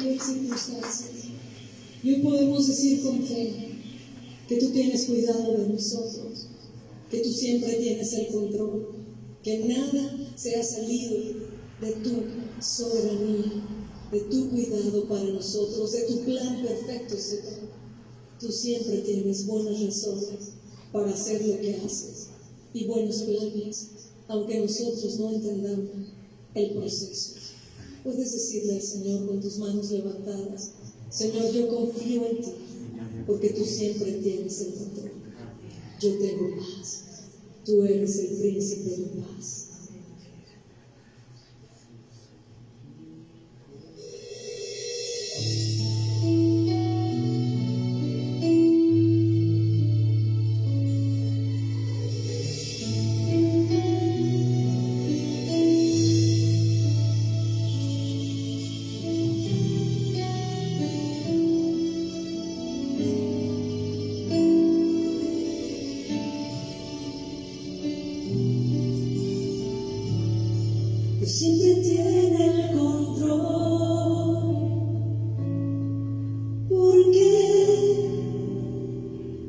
cualquier circunstancia. Y hoy podemos decir con fe que tú tienes cuidado de nosotros, que tú siempre tienes el control, que nada se ha salido de tu soberanía, de tu cuidado para nosotros, de tu plan perfecto, Señor. Tú siempre tienes buenas razones para hacer lo que haces y buenos planes, aunque nosotros no entendamos el proceso. Puedes decirle al Señor con tus manos levantadas: Señor, yo confío en ti, porque tú siempre tienes el control. Yo tengo paz. Tú eres el príncipe de paz. Siempre tiene el control. ¿Por qué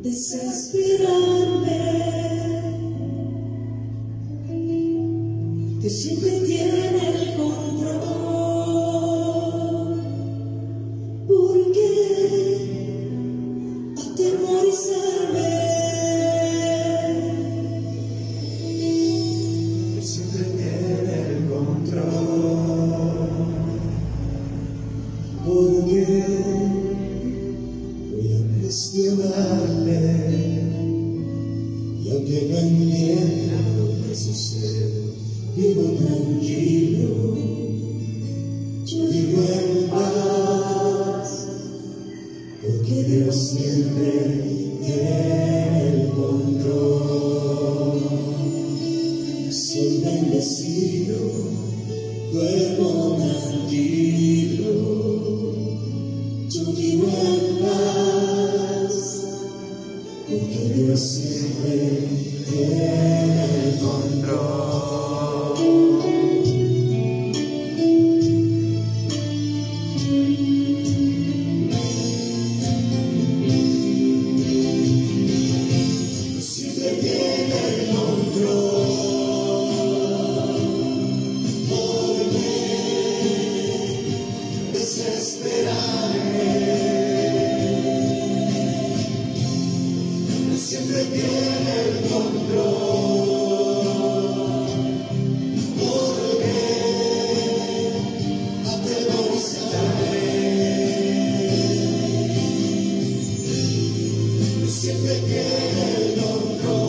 desesperarme? Que siempre tiene el control. ¿Por qué atemorizarme? Que siempre tiene el control. Porque voy a cuestionarle, y aunque no entienda lo que sucede, vivo tranquilo, yo vivo en paz, porque Dios siempre tiene el control. Soy bendecido, duermo tranquilo, yo vivo en paz, porque Dios siempre tiene el control. Siempre tiene el control. Siempre tiene el control. ¿Por qué atemorizarme? Siempre tiene el control.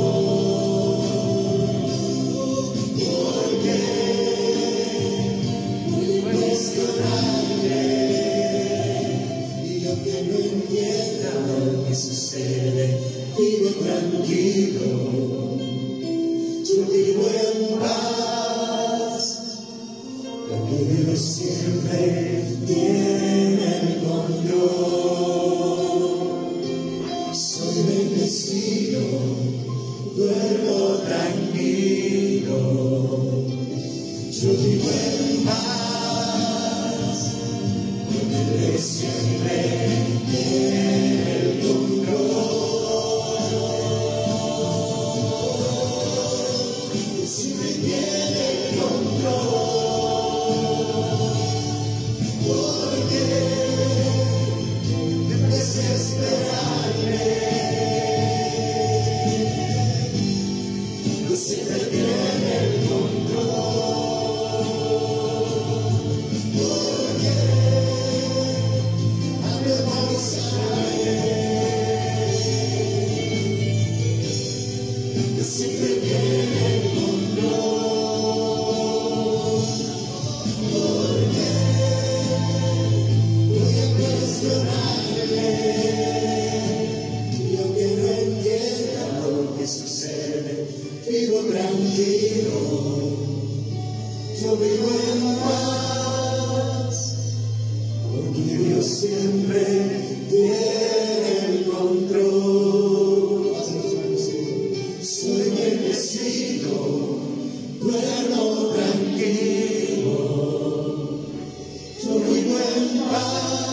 ¿Por qué voy a cuestionarle? Y aunque no entienda lo que sucede, vivo tranquilo, yo vivo en paz, porque Dios siempre tiene el control. Soy bendecido, duermo tranquilo, yo vivo en paz, porque Dios siempre tiene el control. Siempre tiene el control. ¿Por qué desesperarme? Siempre tiene el control. ¿Por qué atemorizarme? Siempre tiene el control. ¿Por qué voy a cuestionarle? Y aunque no entienda lo que sucede, vivo tranquilo, yo vivo en paz, porque Dios siempre tiene el control. Soy bendecido, duermo tranquilo, yo vivo en paz.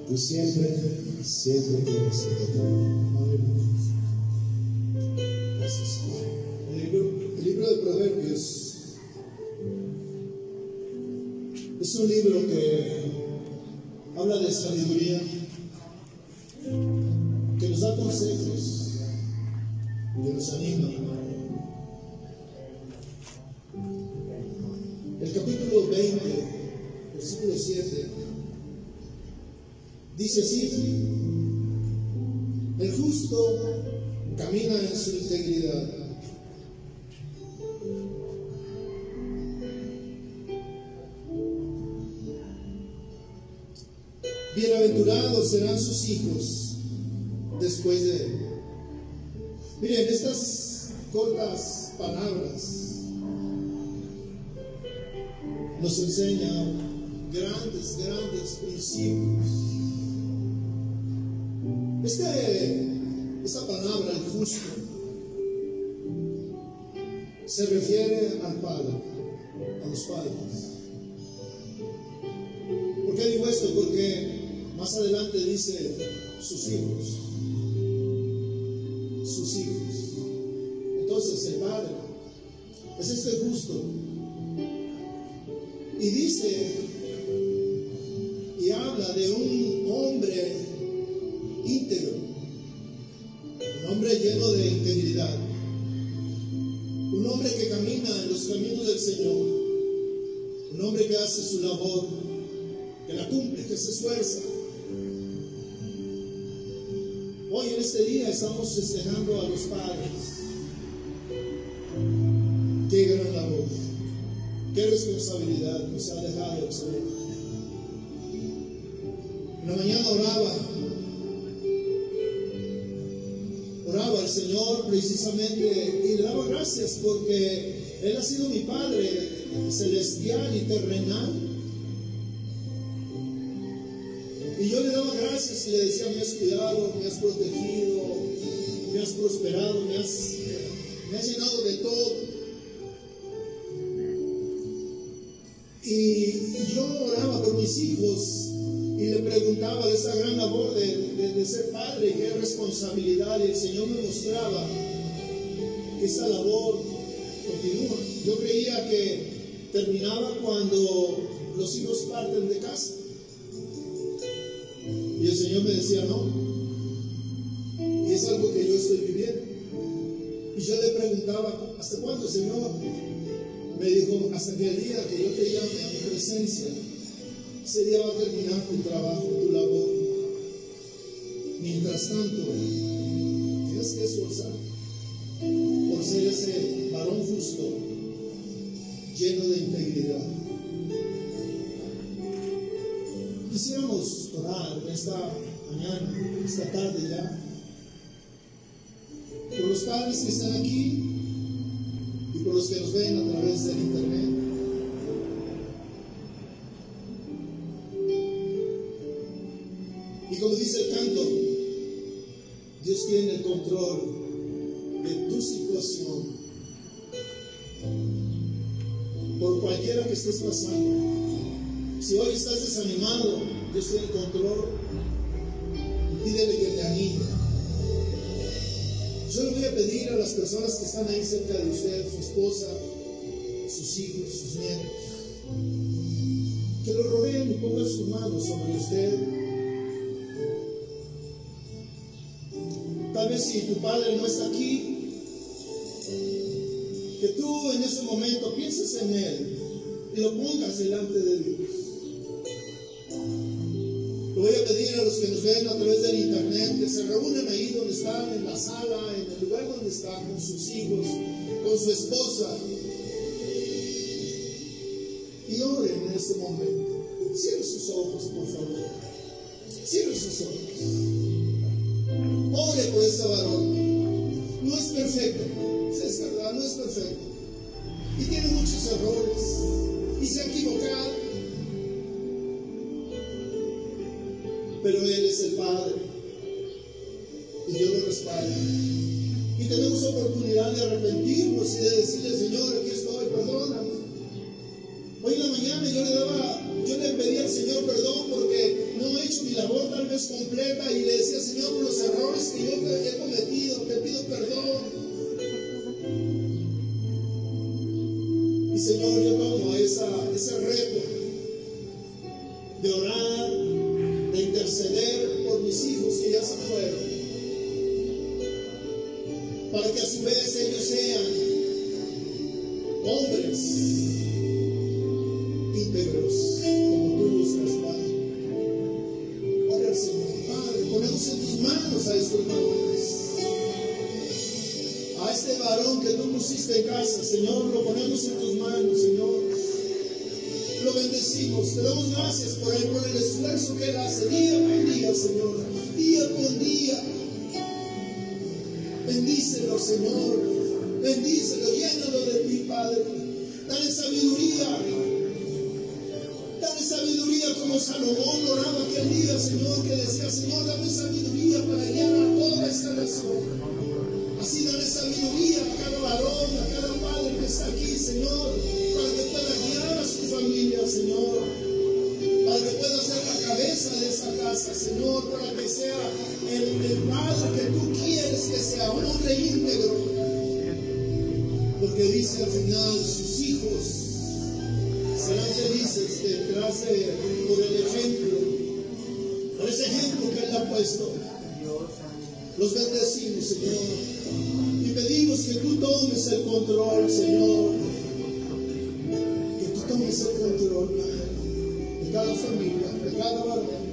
Tú siempre tienes el control. Gracias, Señor. El libro de Proverbios es un libro que habla de sabiduría, que nos da consejos, que nos anima. El capítulo 20, versículo 7, dice así: el justo camina en su integridad. Bienaventurados serán sus hijos después de él. Miren, estas cortas palabras nos enseñan grandes principios. Esta palabra, el justo, se refiere al Padre, a los padres. ¿Por qué digo esto? Porque más adelante dice sus hijos. Sus hijos. Entonces el Padre es este justo. Y dice y habla de un hombre íntegro, un hombre lleno de integridad, un hombre que camina en los caminos del Señor, un hombre que hace su labor, que la cumple, que se esfuerza. Hoy en este día estamos festejando a los padres. Qué gran labor, qué responsabilidad nos ha dejado el Señor. En la mañana oraba al Señor precisamente y le daba gracias porque Él ha sido mi Padre celestial y terrenal. Y yo le daba gracias y le decía: me has cuidado, me has protegido, me has prosperado, me has llenado de todo. Y yo oraba por mis hijos y le preguntaba de esa gran labor de ser padre, qué responsabilidad, y el Señor me mostraba que esa labor continúa. Yo creía que terminaba cuando los hijos parten de casa. Y el Señor me decía: no. Y es algo que yo estoy viviendo. Y yo le preguntaba: ¿hasta cuándo, Señor? Me dijo: hasta que el día que yo te llame a mi presencia, ese día va a terminar tu trabajo, tu labor. Mientras tanto, tienes que esforzar por ser ese varón justo, lleno de integridad. Quisiéramos orar esta mañana, esta tarde ya, por los padres que están aquí y por los que nos ven a través del internet. Y como dice el canto, Dios tiene el control de tu situación, por cualquiera que estés pasando. Si hoy estás desanimado, Dios tiene el control y pídele que te anime. Yo le voy a pedir a las personas que están ahí cerca de usted, su esposa, sus hijos, sus nietos, que lo rodeen y pongan sus manos sobre usted. Tal vez si tu padre no está aquí, que tú en ese momento pienses en él y lo pongas delante de Dios. Le voy a pedir a los que nos ven a través del internet que se reúnan ahí donde están, en la sala, en el lugar donde están, con sus hijos, con su esposa, y oren en este momento. Cierren sus ojos, por favor. Cierren sus ojos. Ore por este varón. No es perfecto, es verdad, no es perfecto. Y tiene muchos errores. Y se ha equivocado. Pero Él es el Padre. Y Dios lo respalda. Y tenemos oportunidad de arrepentirnos y de decirle: Señor, aquí estoy, perdóname. Hoy en la mañana yo le pedí al Señor perdón porque no he hecho mi labor tal de orar, de interceder por mis hijos que ya se fueron, para que a su vez ellos sean hombres íntegros como tú buscas, Padre. Ora al Señor, Padre, ponemos en tus manos a estos varones, a este varón que tú pusiste en casa, Señor, lo ponemos en tus manos, Señor. Lo bendecimos, te damos gracias por el esfuerzo que él hace día con día, Señor, día con día. Bendícelo, Señor, bendícelo, llénalo de ti, Padre. Dale sabiduría como Salomón oraba aquel día, Señor, que decía, Señor, dame sabiduría para guiar a toda esta nación. Así dale sabiduría a cada varón, a cada padre que está aquí, Señor, para que pueda guiar a su familia, Señor, para que pueda ser la cabeza de esa casa, Señor, para que sea el padre que tú quieres que sea, un hombre íntegro, porque dice al final, sus hijos serán felices por el ejemplo, por ese ejemplo que él ha puesto. Los bendecimos, Señor, y pedimos que tú tomes el control, Señor, que tú tomes el control, Padre, de cada familia, de cada varón.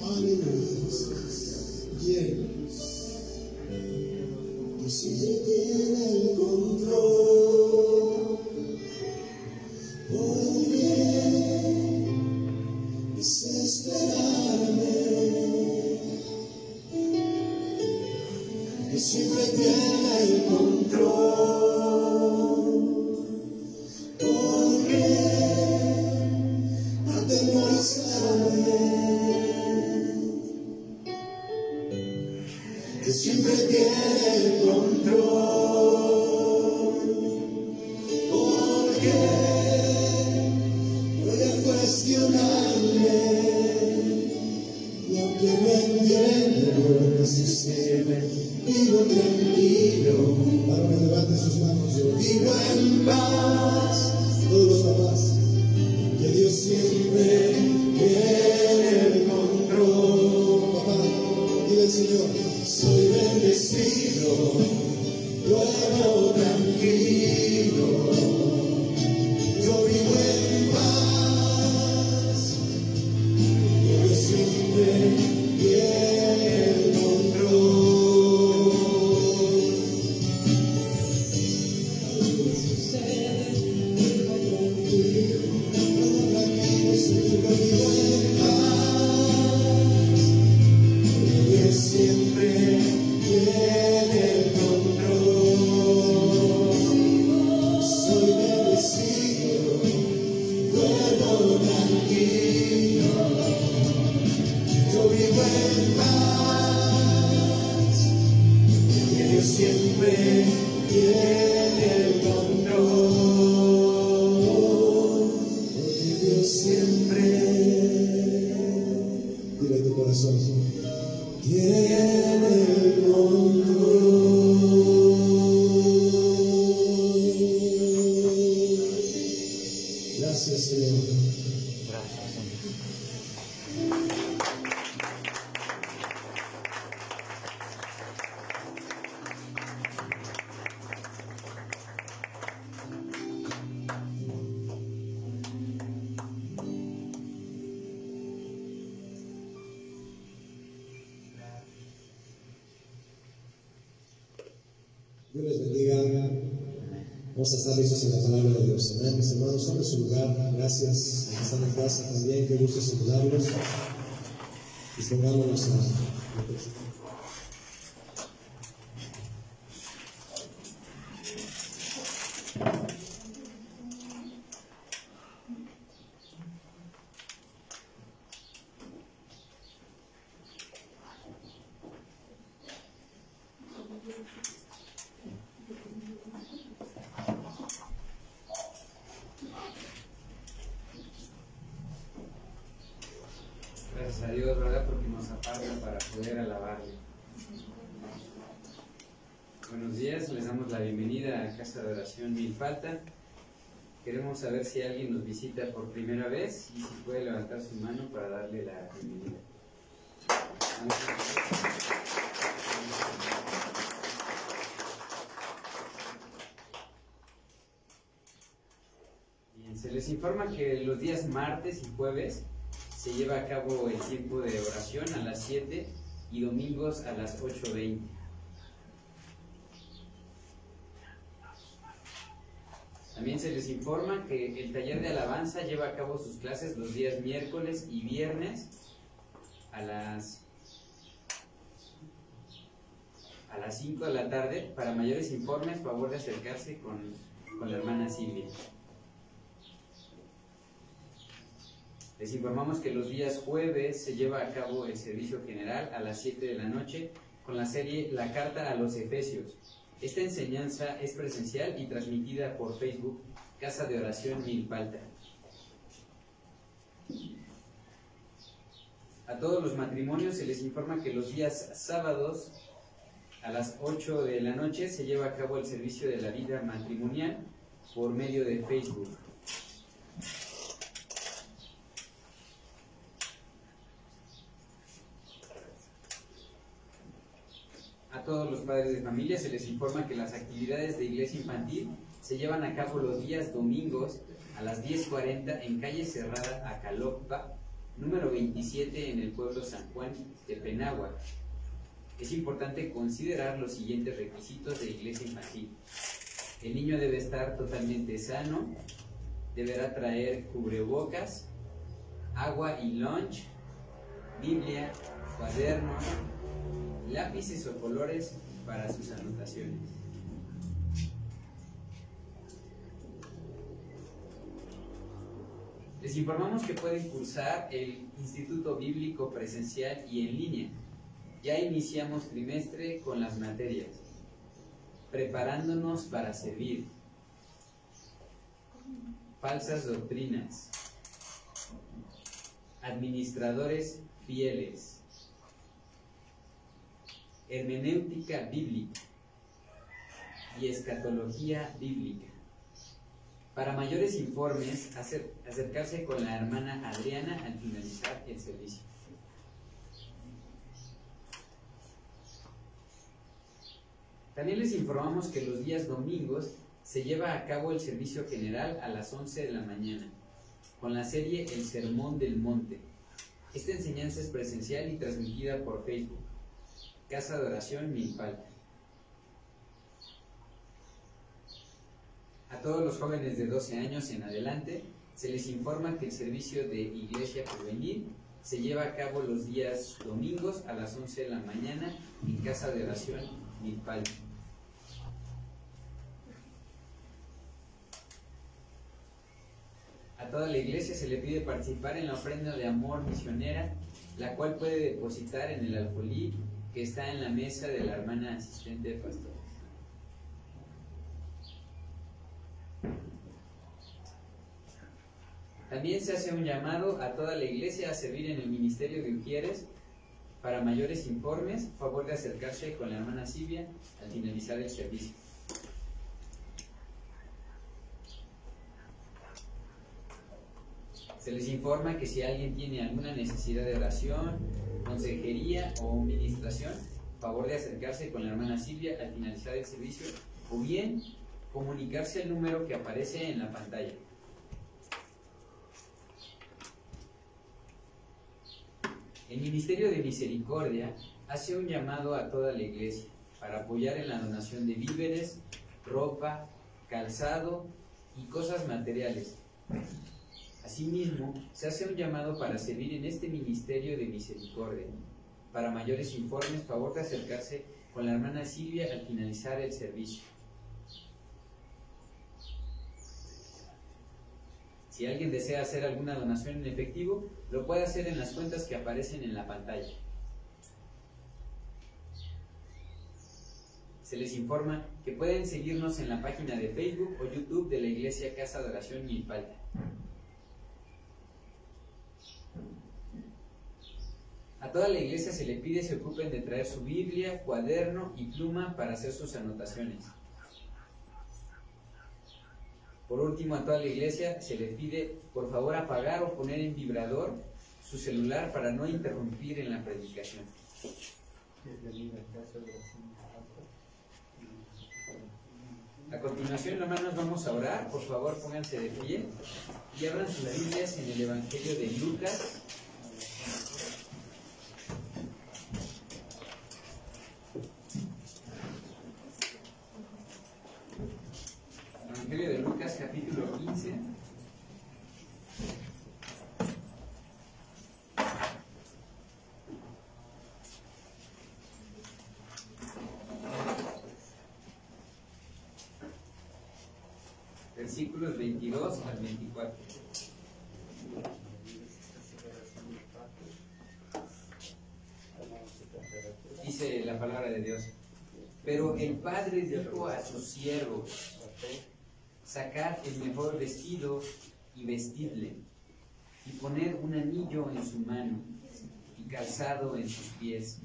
Aleluya, Jesús, llénanos. Y si Él tiene el control, oye, desesperarme, que siempre tiene el control, porque atemorizarme, que siempre tiene el control, porque puede cuestionarme, y aunque no entienda lo que sucede, vivo tranquilo. Para que levante sus manos, yo vivo en paz. Todos los papás, que Dios siempre tiene el control. Papá, dile al Señor, soy bendecido, duermo tranquilo, yo vivo en paz, que Dios siempre tiene el control. Siempre tiene el control, porque Dios siempre, dile a tu corazón, tiene el control. Gracias, Señor. Gracias, Señor. Dios les bendiga. Vamos a estar listos en la palabra de Dios. Amén, mis hermanos, tomen su lugar. Gracias. Están en casa también. Qué gusto saludarlos. Dispongámonos a Gracias a Dios, ¿verdad? Porque nos aparta para poder alabarle. Buenos días, les damos la bienvenida a Casa de Oración Milpalta. Queremos saber si alguien nos visita por primera vez y si puede levantar su mano para darle la bienvenida. Bien, se les informa que los días martes y jueves se lleva a cabo el tiempo de oración a las 7 y domingos a las 8:20. También se les informa que el taller de alabanza lleva a cabo sus clases los días miércoles y viernes a las 5 de la tarde. Para mayores informes, favor de acercarse con la hermana Silvia. Les informamos que los días jueves se lleva a cabo el servicio general a las 7 de la noche con la serie La Carta a los Efesios. Esta enseñanza es presencial y transmitida por Facebook, Casa de Oración Milpalta. A todos los matrimonios se les informa que los días sábados a las 8 de la noche se lleva a cabo el servicio de la vida matrimonial por medio de Facebook. A todos los padres de familia se les informa que las actividades de iglesia infantil se llevan a cabo los días domingos a las 10:40 en calle Cerrada, Acalocpa, número 27 en el pueblo San Juan de Penagua. Es importante considerar los siguientes requisitos de iglesia infantil. El niño debe estar totalmente sano, deberá traer cubrebocas, agua y lunch, Biblia, cuadernos, lápices o colores para sus anotaciones. Les informamos que pueden cursar el Instituto Bíblico presencial y en línea. Ya iniciamos trimestre con las materias preparándonos para servir, falsas doctrinas, administradores fieles, hermenéutica bíblica y escatología bíblica. Para mayores informes, acercarse con la hermana Adriana al finalizar el servicio. También les informamos que los días domingos se lleva a cabo el servicio general a las 11 de la mañana, con la serie El Sermón del Monte. Esta enseñanza es presencial y transmitida por Facebook, Casa de Oración Milpalta. A todos los jóvenes de 12 años en adelante, se les informa que el servicio de Iglesia Porvenir se lleva a cabo los días domingos a las 11 de la mañana en Casa de Oración Milpalta. A toda la iglesia se le pide participar en la ofrenda de amor misionera, la cual puede depositar en el alfolí que está en la mesa de la hermana asistente de pastores. También se hace un llamado a toda la iglesia a servir en el ministerio de Ujieres. Para mayores informes, favor de acercarse con la hermana Silvia al finalizar el servicio. Se les informa que si alguien tiene alguna necesidad de oración, consejería o ministración, favor de acercarse con la hermana Silvia al finalizar el servicio o bien comunicarse al número que aparece en la pantalla. El Ministerio de Misericordia hace un llamado a toda la iglesia para apoyar en la donación de víveres, ropa, calzado y cosas materiales. Asimismo, se hace un llamado para servir en este Ministerio de Misericordia. Para mayores informes, favor de acercarse con la hermana Silvia al finalizar el servicio. Si alguien desea hacer alguna donación en efectivo, lo puede hacer en las cuentas que aparecen en la pantalla. Se les informa que pueden seguirnos en la página de Facebook o YouTube de la Iglesia Casa de Oración Milpalta. A toda la iglesia se le pide se ocupen de traer su Biblia, cuaderno y pluma para hacer sus anotaciones. Por último, a toda la iglesia se le pide por favor apagar o poner en vibrador su celular para no interrumpir en la predicación. A continuación, hermanos, vamos a orar. Por favor, pónganse de pie y abran sus Biblias en el Evangelio de Lucas. Evangelio de Lucas, capítulo 15. Versículos 22 al 24. Dice la palabra de Dios: pero el padre dijo a sus siervos: sacad el mejor vestido y vestidle, y poned un anillo en su mano y calzado en sus pies,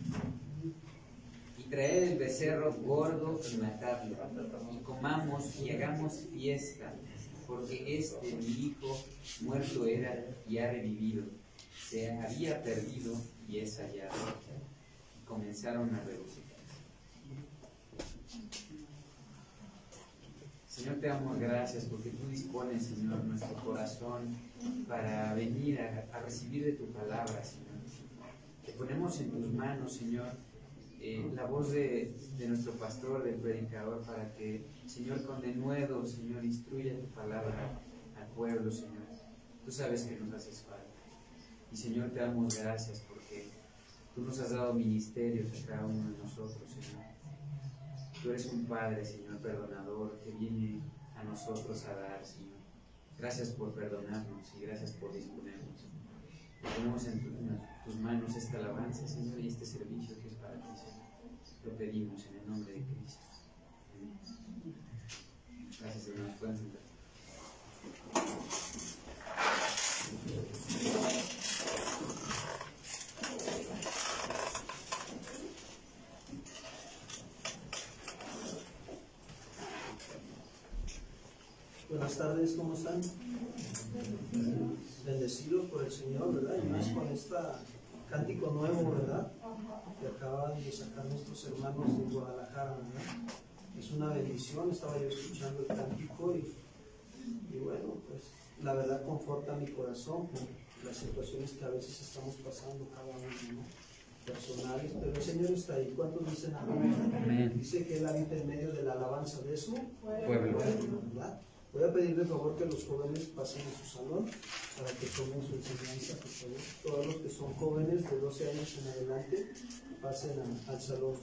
y traed el becerro gordo y matadlo, y comamos y hagamos fiesta, porque mi hijo muerto era y ha revivido, se había perdido y es hallado. Y comenzaron a regocijarse. Señor, te damos gracias porque tú dispones, Señor, nuestro corazón para venir a recibir de tu palabra, Señor. Te ponemos en tus manos, Señor, la voz de nuestro pastor, del predicador, para que, Señor, con denuedo, Señor, instruya tu palabra al pueblo, Señor. Tú sabes que nos haces falta. Y, Señor, te damos gracias porque tú nos has dado ministerios a cada uno de nosotros, Señor. Tú eres un Padre, Señor, perdonador, que viene a nosotros a dar, Señor. Gracias por perdonarnos y gracias por disponernos. Ponemos en tus manos esta alabanza, Señor, y este servicio que es para ti, Señor. Lo pedimos en el nombre de Cristo. Amén. Gracias, Señor. Pueden sentar. Buenas tardes, ¿cómo están? Bendecidos por el Señor, ¿verdad? Y más con este cántico nuevo, ¿verdad? Que acaban de sacar nuestros hermanos de Guadalajara, ¿verdad? Es una bendición, estaba yo escuchando el cántico y bueno, pues la verdad conforta mi corazón con las situaciones que a veces estamos pasando cada uno, ¿no? Personales, pero el Señor está ahí. ¿Cuántos dicen amén? Amén. Dice que Él habita en medio de la alabanza de su Pueblo. ¿verdad? Voy a pedirle por favor que los jóvenes pasen a su salón para que tomen su enseñanza, por favor. Todos los que son jóvenes de 12 años en adelante, pasen al salón.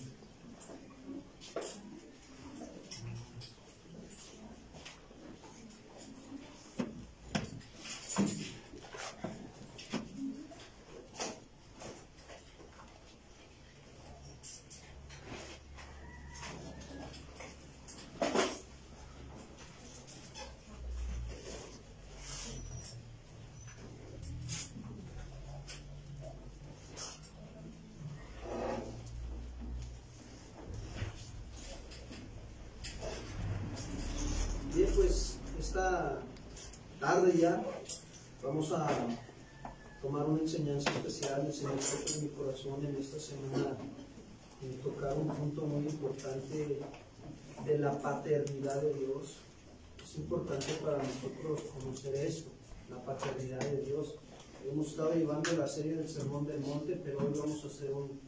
Bien, pues esta tarde ya vamos a tomar una enseñanza especial. El Señor toca en mi corazón en esta semana y tocar un punto muy importante de la paternidad de Dios. Es importante para nosotros conocer esto, la paternidad de Dios. Hemos estado llevando la serie del Sermón del Monte, pero hoy vamos a hacer un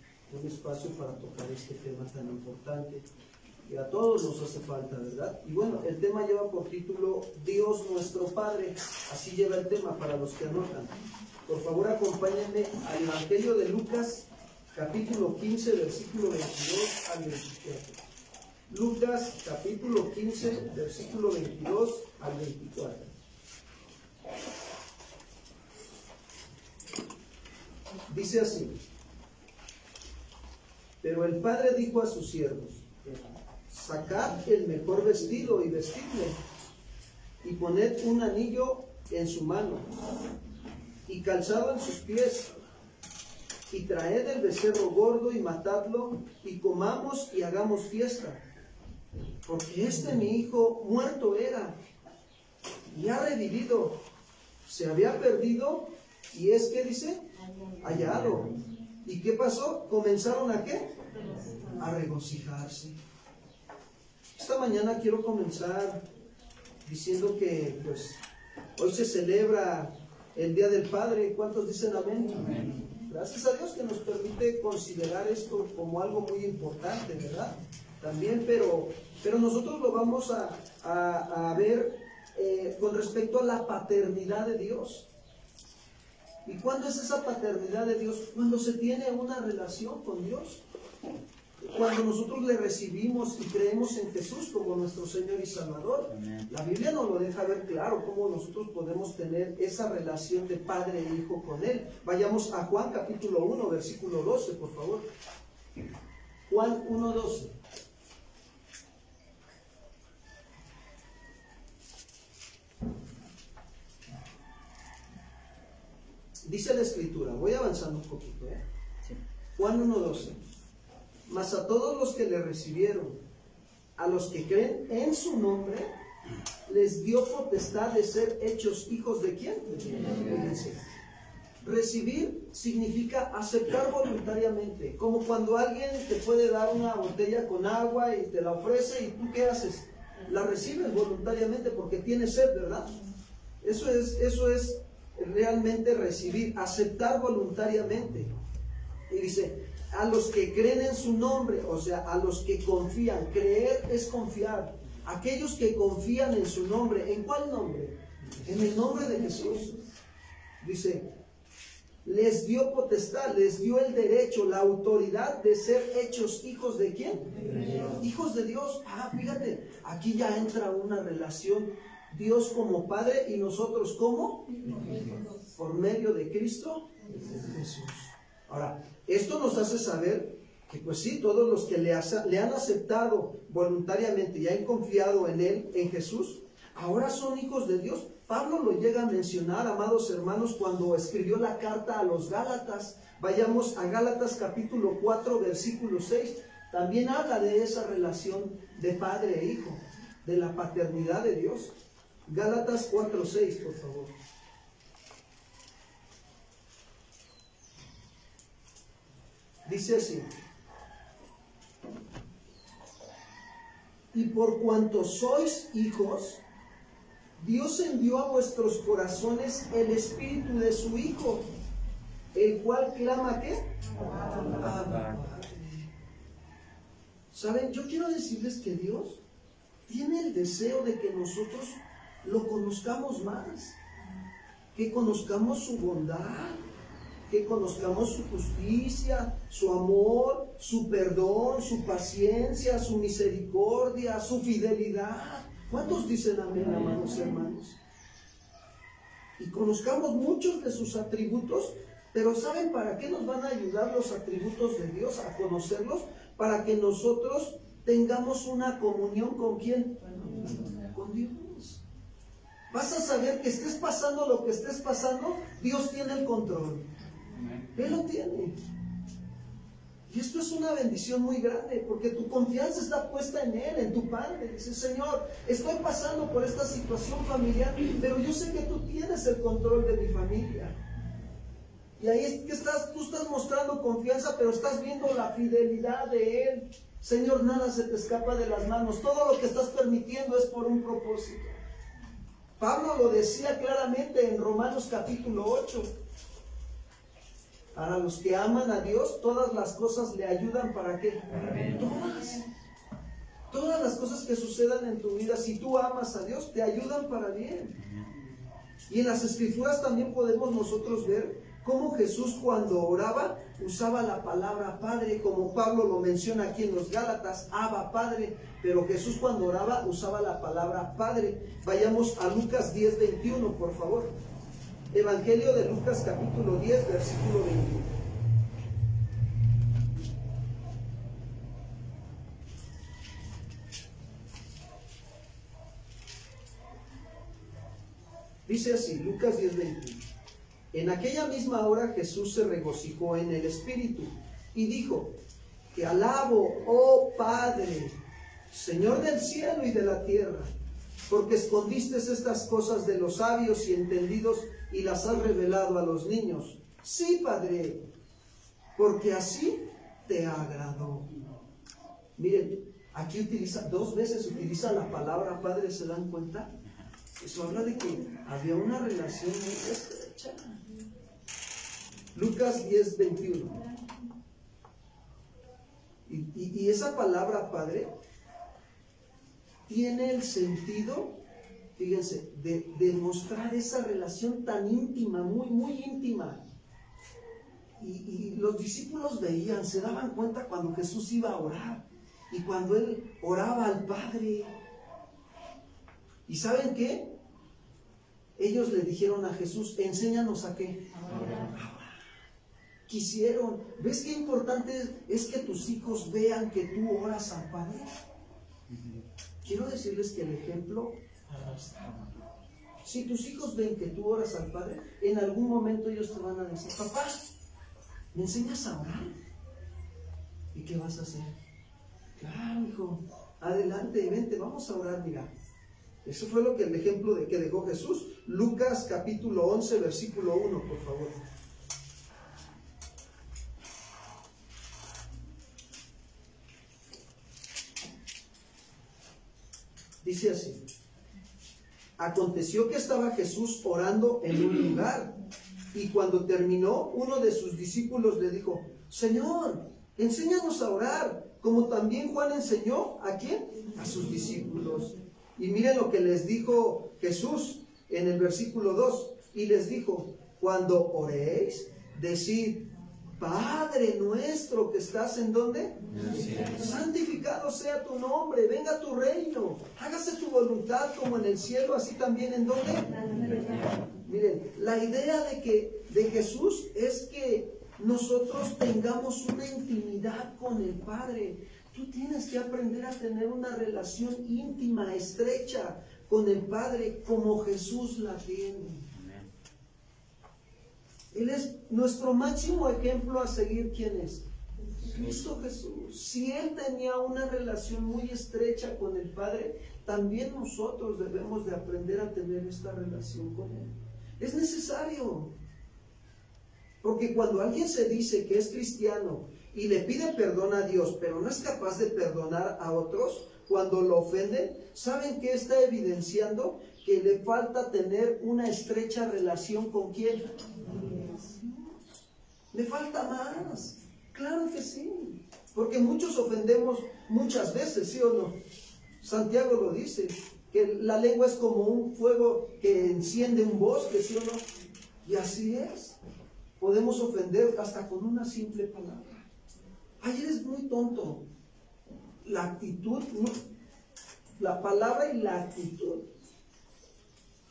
espacio para tocar este tema tan importante. Y a todos nos hace falta, ¿verdad? Y bueno, el tema lleva por título Dios nuestro Padre. Así lleva el tema para los que anotan. Por favor, acompáñenme al Evangelio de Lucas, capítulo 15, versículo 22 al 24. Lucas, capítulo 15, versículo 22 al 24. Dice así: pero el padre dijo a sus siervos: sacad el mejor vestido y vestidle, y poned un anillo en su mano, y calzado en sus pies, y traed el becerro gordo y matadlo, y comamos y hagamos fiesta, porque mi hijo muerto era, y ha revivido. Se había perdido y es que dice, hallado. ¿Y qué pasó? ¿Comenzaron a qué? A regocijarse. Esta mañana quiero comenzar diciendo que pues hoy se celebra el Día del Padre. ¿Cuántos dicen amén? Amén. Gracias a Dios que nos permite considerar esto como algo muy importante, ¿verdad? También, pero nosotros lo vamos a ver con respecto a la paternidad de Dios. ¿Y cuándo es esa paternidad de Dios? Cuando se tiene una relación con Dios. Cuando nosotros le recibimos y creemos en Jesús como nuestro Señor y Salvador. La Biblia nos lo deja ver claro cómo nosotros podemos tener esa relación de padre e hijo con Él. Vayamos a Juan capítulo 1, versículo 12, por favor. Juan 1, 12. Dice la Escritura, voy avanzando un poquito, Juan 1, 12. Mas a todos los que le recibieron, a los que creen en su nombre, les dio potestad de ser hechos hijos ¿de quién? Fíjense. Recibir significa aceptar voluntariamente, como cuando alguien te puede dar una botella con agua y te la ofrece y tú ¿qué haces? La recibes voluntariamente porque tienes sed, ¿verdad? Eso es realmente recibir, aceptar voluntariamente. Y dice, a los que creen en su nombre, o sea, a los que confían. Creer es confiar. Aquellos que confían en su nombre. ¿En cuál nombre? En el nombre de Jesús. Dice, les dio potestad, les dio el derecho, la autoridad de ser hechos hijos ¿de quién? Hijos de Dios. Fíjate, aquí ya entra una relación. Dios como Padre y nosotros como por medio de Cristo Jesús. Ahora, esto nos hace saber que pues sí, todos los que le han aceptado voluntariamente y han confiado en Él, en Jesús, ahora son hijos de Dios. Pablo lo llega a mencionar, amados hermanos, cuando escribió la carta a los Gálatas. Vayamos a Gálatas capítulo 4, versículo 6. También habla de esa relación de padre e hijo, de la paternidad de Dios. Gálatas 4, 6, por favor. Dice así: y por cuanto sois hijos, Dios envió a vuestros corazones el espíritu de su Hijo, el cual clama ¿qué? Abba. ¿Saben? Yo quiero decirles que Dios tiene el deseo de que nosotros lo conozcamos más, que conozcamos su bondad, que conozcamos su justicia, su amor, su perdón, su paciencia, su misericordia, su fidelidad. ¿Cuántos dicen amén, amados hermanos? Y conozcamos muchos de sus atributos, pero ¿saben para qué nos van a ayudar los atributos de Dios a conocerlos? Para que nosotros tengamos una comunión ¿con quién? Con Dios. Vas a saber que estés pasando lo que estés pasando, Dios tiene el control. Él lo tiene. Y esto es una bendición muy grande, porque tu confianza está puesta en Él, en tu Padre. Dices, Señor, estoy pasando por esta situación familiar, pero yo sé que tú tienes el control de mi familia. Y ahí es que tú estás mostrando confianza, pero estás viendo la fidelidad de Él. Señor, nada se te escapa de las manos. Todo lo que estás permitiendo es por un propósito. Pablo lo decía claramente en Romanos capítulo 8. Para los que aman a Dios, todas las cosas le ayudan ¿para qué? Todas las cosas que sucedan en tu vida, si tú amas a Dios, te ayudan para bien. Y en las Escrituras también podemos nosotros ver cómo Jesús cuando oraba usaba la palabra Padre, como Pablo lo menciona aquí en los Gálatas, Abba, Padre, pero Jesús cuando oraba usaba la palabra Padre. Vayamos a Lucas 10:21, por favor. Evangelio de Lucas capítulo 10, versículo 21. Dice así, Lucas 10, 21. En aquella misma hora Jesús se regocijó en el Espíritu y dijo: Te alabo, oh Padre, Señor del cielo y de la tierra, porque escondiste estas cosas de los sabios y entendidos y las has revelado a los niños. Sí, Padre, porque así te agradó. Miren, aquí utiliza, 2 veces utiliza la palabra Padre, ¿se dan cuenta? Eso habla de que había una relación muy estrecha. Lucas 10:21. Y esa palabra Padre tiene el sentido, fíjense, de mostrar esa relación tan íntima, muy, muy íntima. Y los discípulos veían, se daban cuenta cuando Jesús iba a orar y cuando Él oraba al Padre. ¿Y saben qué? Ellos le dijeron a Jesús, enséñanos a qué. Ahora. Quisieron. ¿Ves qué importante es que tus hijos vean que tú oras al Padre? Quiero decirles que el ejemplo arrastra. Si tus hijos ven que tú oras al Padre, en algún momento ellos te van a decir, papá, ¿me enseñas a orar? ¿Y qué vas a hacer? Claro, hijo, adelante, vente, vamos a orar, mira. Eso fue lo que el ejemplo que dejó Jesús. Lucas capítulo 11, versículo 1, por favor. Dice así: aconteció que estaba Jesús orando en un lugar, y cuando terminó, uno de sus discípulos le dijo, Señor, enséñanos a orar, como también Juan enseñó, ¿a quién? A sus discípulos. Y miren lo que les dijo Jesús en el versículo 2, y les dijo, cuando oréis, decid, Padre nuestro que estás ¿en dónde? Santificado sea tu nombre, venga tu reino, hágase tu voluntad como en el cielo, así también ¿en dónde? Miren, la idea de Jesús es que nosotros tengamos una intimidad con el Padre. Tú tienes que aprender a tener una relación íntima, estrecha con el Padre como Jesús la tiene. Él es nuestro máximo ejemplo a seguir. ¿Quién es? Cristo Jesús. Si Él tenía una relación muy estrecha con el Padre, también nosotros debemos de aprender a tener esta relación con Él. Es necesario. Porque cuando alguien se dice que es cristiano y le pide perdón a Dios, pero no es capaz de perdonar a otros cuando lo ofenden, ¿saben qué está evidenciando? Que le falta tener una estrecha relación ¿con quién? Le falta más. Claro que sí. Porque muchos ofendemos muchas veces, ¿sí o no? Santiago lo dice, que la lengua es como un fuego que enciende un bosque, ¿sí o no? Y así es. Podemos ofender hasta con una simple palabra. Ay, eres muy tonto. La actitud, ¿no? La palabra y la actitud.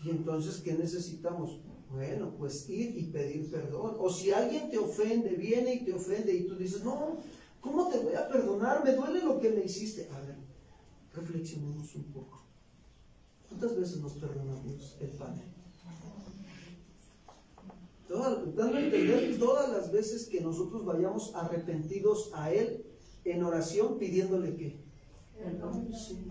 Y entonces, ¿qué necesitamos? Bueno, pues ir y pedir perdón. O si alguien te ofende, viene y te ofende y tú dices, no, ¿cómo te voy a perdonar? Me duele lo que me hiciste. A ver, reflexionemos un poco. ¿Cuántas veces nos perdonamos el Padre? Dando a entender todas las veces que nosotros vayamos arrepentidos a Él en oración pidiéndole ¿qué? Perdón. Sí.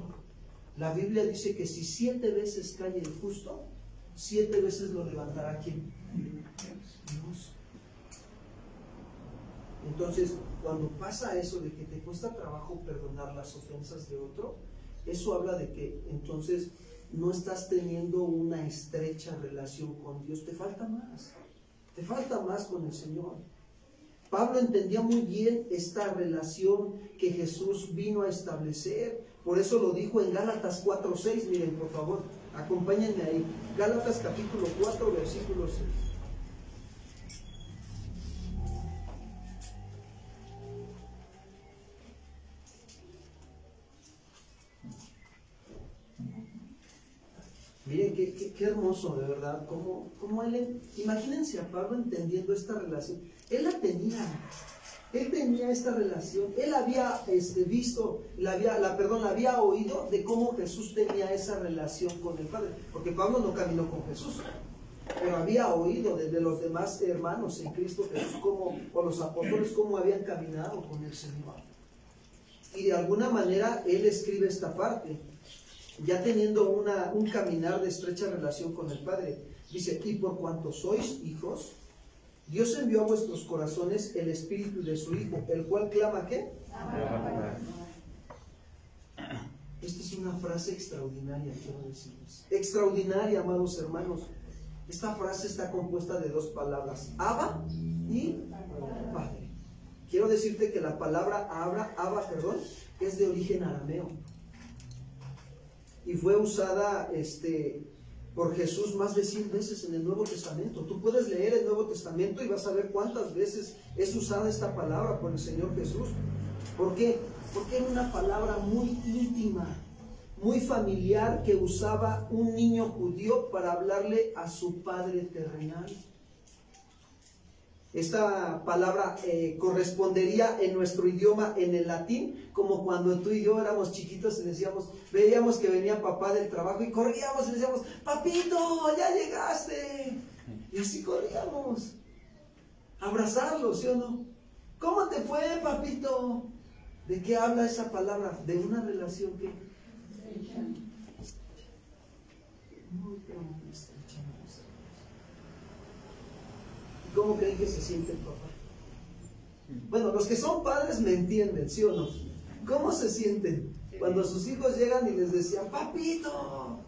La Biblia dice que si 7 veces cae el justo, 7 veces lo levantará ¿quién? Dios. Entonces, cuando pasa eso de que te cuesta trabajo perdonar las ofensas de otro, eso habla de que entonces no estás teniendo una estrecha relación con Dios. Te falta más. Te falta más con el Señor. Pablo entendía muy bien esta relación que Jesús vino a establecer. Por eso lo dijo en Gálatas 4:6. Miren, por favor, acompáñenme ahí. Gálatas capítulo 4, versículo 6. Miren, qué hermoso, de verdad. Cómo él, imagínense a Pablo entendiendo esta relación. Él la tenía. Él tenía esta relación. Él había visto, había oído de cómo Jesús tenía esa relación con el Padre. Porque Pablo no caminó con Jesús, pero había oído de los demás hermanos en Cristo Jesús, o los apóstoles, cómo habían caminado con el Señor. Y de alguna manera él escribe esta parte. ya teniendo un caminar de estrecha relación con el Padre. Dice, y por cuanto sois hijos, Dios envió a vuestros corazones el Espíritu de su Hijo, el cual clama, ¿qué? Esta es una frase extraordinaria, quiero decirles. Extraordinaria, amados hermanos. Esta frase está compuesta de dos palabras, Abba y Padre. Quiero decirte que la palabra Abba, es de origen arameo. Y fue usada por Jesús más de 100 veces en el Nuevo Testamento. Tú puedes leer el Nuevo Testamento y vas a ver cuántas veces es usada esta palabra por el Señor Jesús. ¿Por qué? Porque era una palabra muy íntima, muy familiar, que usaba un niño judío para hablarle a su padre terrenal. Esta palabra correspondería en nuestro idioma, en el latín, como cuando tú y yo éramos chiquitos y decíamos, veíamos que venía papá del trabajo y corríamos y decíamos, papito, ya llegaste. Y así corríamos a abrazarlo, ¿sí o no? ¿Cómo te fue, papito? ¿De qué habla esa palabra? De una relación que muy estrecha. ¿Cómo creen que se siente el papá? Bueno, los que son padres me entienden, ¿sí o no? ¿Cómo se sienten cuando sus hijos llegan y les decían, papito?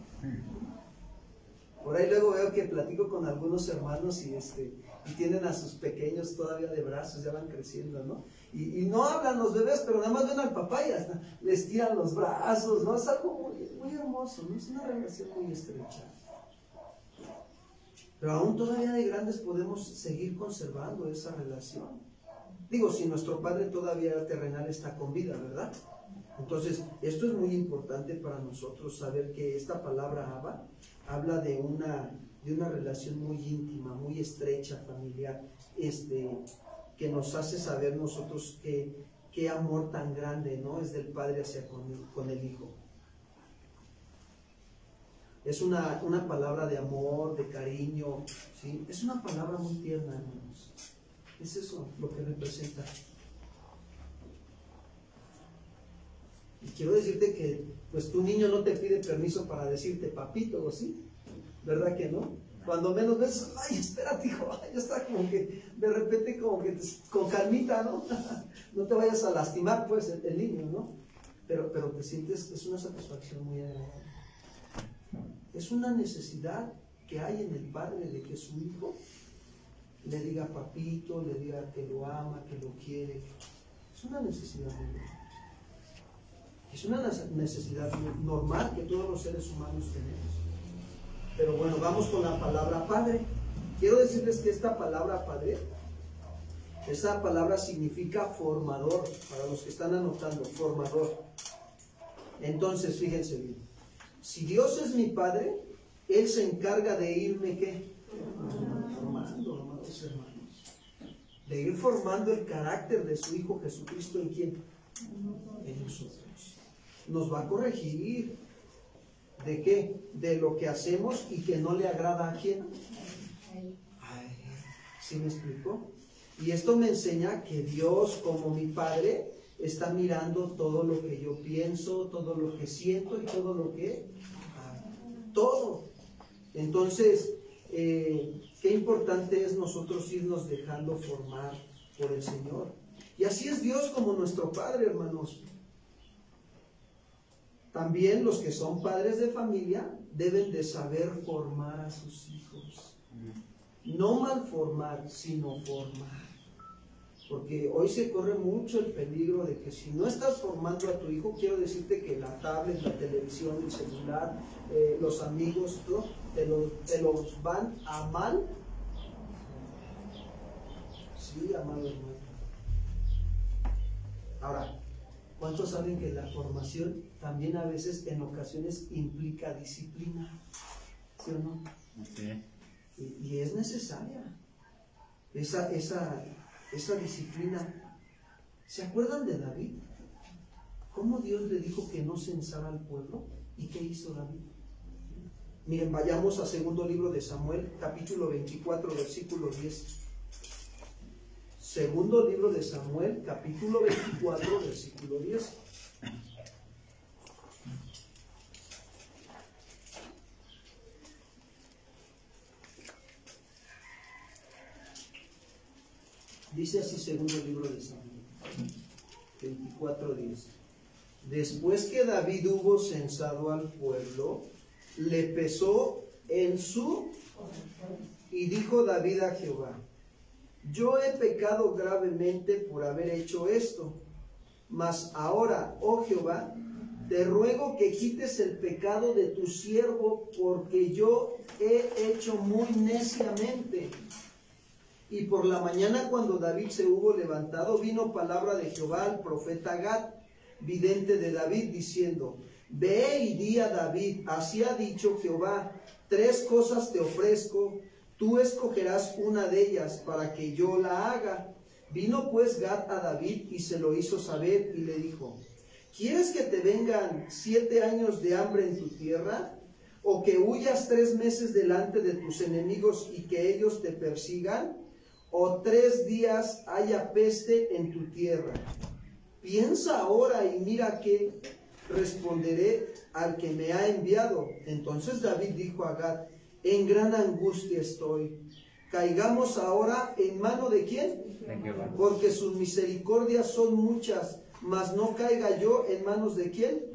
Por ahí luego veo que platico con algunos hermanos y tienen a sus pequeños todavía de brazos, ya van creciendo, ¿no? Y no hablan los bebés, pero nada más ven al papá y hasta les tiran los brazos, ¿no? Es algo muy, muy hermoso, ¿no? Es una relación muy estrecha. Pero aún todavía de grandes podemos seguir conservando esa relación. Digo, si nuestro padre todavía terrenal está con vida, ¿verdad? Entonces, esto es muy importante para nosotros, saber que esta palabra Abba habla de una relación muy íntima, muy estrecha, familiar, que nos hace saber nosotros qué amor tan grande, ¿no?, es del Padre hacia con el Hijo. Es una palabra de amor, de cariño, ¿sí? Es una palabra muy tierna, hermanos. Es eso lo que representa. Y quiero decirte que, pues, tu niño no te pide permiso para decirte papito, ¿o sí? ¿Verdad que no? Cuando menos ves, ay, espérate, hijo, ya está como que, de repente como que con calmita, ¿no? No te vayas a lastimar, pues, el niño, ¿no? Pero te sientes, es una satisfacción muy agradable. Es una necesidad que hay en el padre de que su hijo le diga papito, le diga que lo ama, que lo quiere. Es una necesidad muy grande. Es una necesidad normal que todos los seres humanos tenemos. Pero bueno, vamos con la palabra padre. Quiero decirles que esta palabra padre, esa palabra significa formador. Para los que están anotando, formador. Entonces, fíjense bien. Si Dios es mi Padre, Él se encarga de irme, ¿qué? Formando, amados hermanos. De ir formando el carácter de su Hijo Jesucristo, ¿en quién? En nosotros. Nos va a corregir. ¿De qué? De lo que hacemos y que no le agrada a quién. Ay, ¿sí me explicó? Y esto me enseña que Dios, como mi Padre, está mirando todo lo que yo pienso, todo lo que siento y todo lo que hago. Todo. Entonces, qué importante es nosotros irnos dejando formar por el Señor. Y así es Dios como nuestro Padre, hermanos. También los que son padres de familia deben de saber formar a sus hijos. No malformar, sino formar. Porque hoy se corre mucho el peligro de que si no estás formando a tu hijo, quiero decirte que la tablet, la televisión, el celular, los amigos, ¿no?, te los van a mal. Sí, amado hermano. Ahora, ¿cuántos saben que la formación también a veces, en ocasiones, implica disciplina? ¿Sí o no? Okay. Y es necesaria esa disciplina. ¿Se acuerdan de David? ¿Cómo Dios le dijo que no censara al pueblo? ¿Y qué hizo David? Miren, vayamos a segundo libro de Samuel, capítulo 24, versículo 10. Segundo libro de Samuel, capítulo 24, versículo 10. Dice así segundo libro de Samuel, 24:10. Después que David hubo censado al pueblo, le pesó en su... Y dijo David a Jehová: yo he pecado gravemente por haber hecho esto, mas ahora, oh Jehová, te ruego que quites el pecado de tu siervo, porque yo he hecho muy neciamente. Y por la mañana, cuando David se hubo levantado, vino palabra de Jehová al profeta Gad, vidente de David, diciendo: ve y di a David, así ha dicho Jehová, 3 cosas te ofrezco, tú escogerás una de ellas para que yo la haga. Vino pues Gad a David y se lo hizo saber y le dijo: ¿quieres que te vengan 7 años de hambre en tu tierra? ¿O que huyas 3 meses delante de tus enemigos y que ellos te persigan? ¿O 3 días haya peste en tu tierra? Piensa ahora y mira que responderé al que me ha enviado. Entonces David dijo a Gad: en gran angustia estoy. Caigamos ahora en mano de ¿quién? Porque sus misericordias son muchas, mas no caiga yo en manos de ¿quién?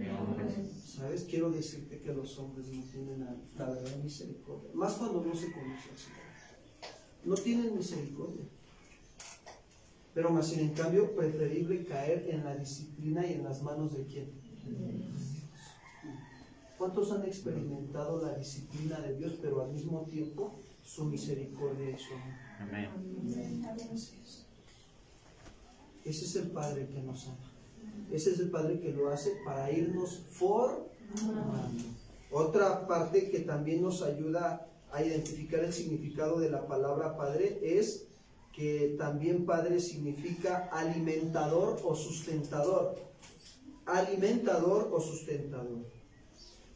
¿Sabes? Quiero decirte que los hombres no tienen la verdad misericordia, más cuando no se conocen. No tienen misericordia. Pero más sin en cambio, preferible caer en la disciplina y en las manos de ¿quién? ¿Cuántos han experimentado la disciplina de Dios, pero al mismo tiempo su misericordia y su amor? Amén. Así es. Ese es el Padre que nos ama. Ese es el Padre que lo hace para irnos formando. Otra parte que también nos ayuda a identificar el significado de la palabra Padre es que también Padre significa alimentador o sustentador. Alimentador o sustentador.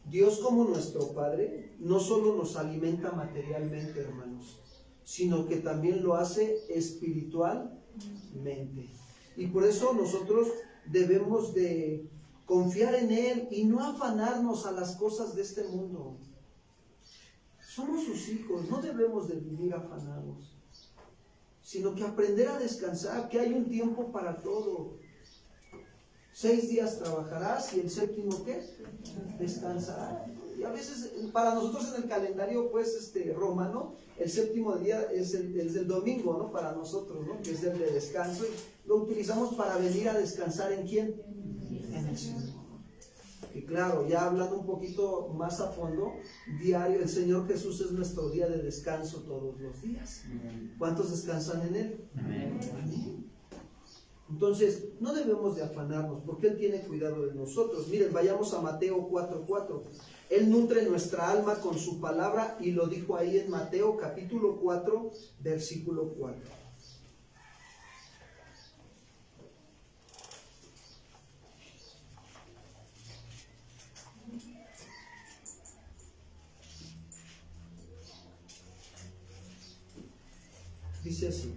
Dios, como nuestro Padre, no solo nos alimenta materialmente, hermanos, sino que también lo hace espiritualmente. Y por eso nosotros debemos de confiar en Él y no afanarnos a las cosas de este mundo. Somos sus hijos, no debemos de vivir afanados, sino que aprender a descansar, que hay un tiempo para todo. 6 días trabajarás y el 7º ¿qué? Descansarás. Y a veces para nosotros en el calendario pues romano, el 7º día es el domingo, ¿no? Para nosotros, ¿no? Que es el de descanso, y lo utilizamos para venir a descansar ¿en quién? En el Señor. Y claro, ya hablando un poquito más a fondo, diario, el Señor Jesús es nuestro día de descanso todos los días. ¿Cuántos descansan en Él? Amén. Amén. Entonces, no debemos de afanarnos, porque Él tiene cuidado de nosotros. Miren, vayamos a Mateo 4:4. Él nutre nuestra alma con su palabra, y lo dijo ahí en Mateo capítulo 4, versículo 4. Dice así: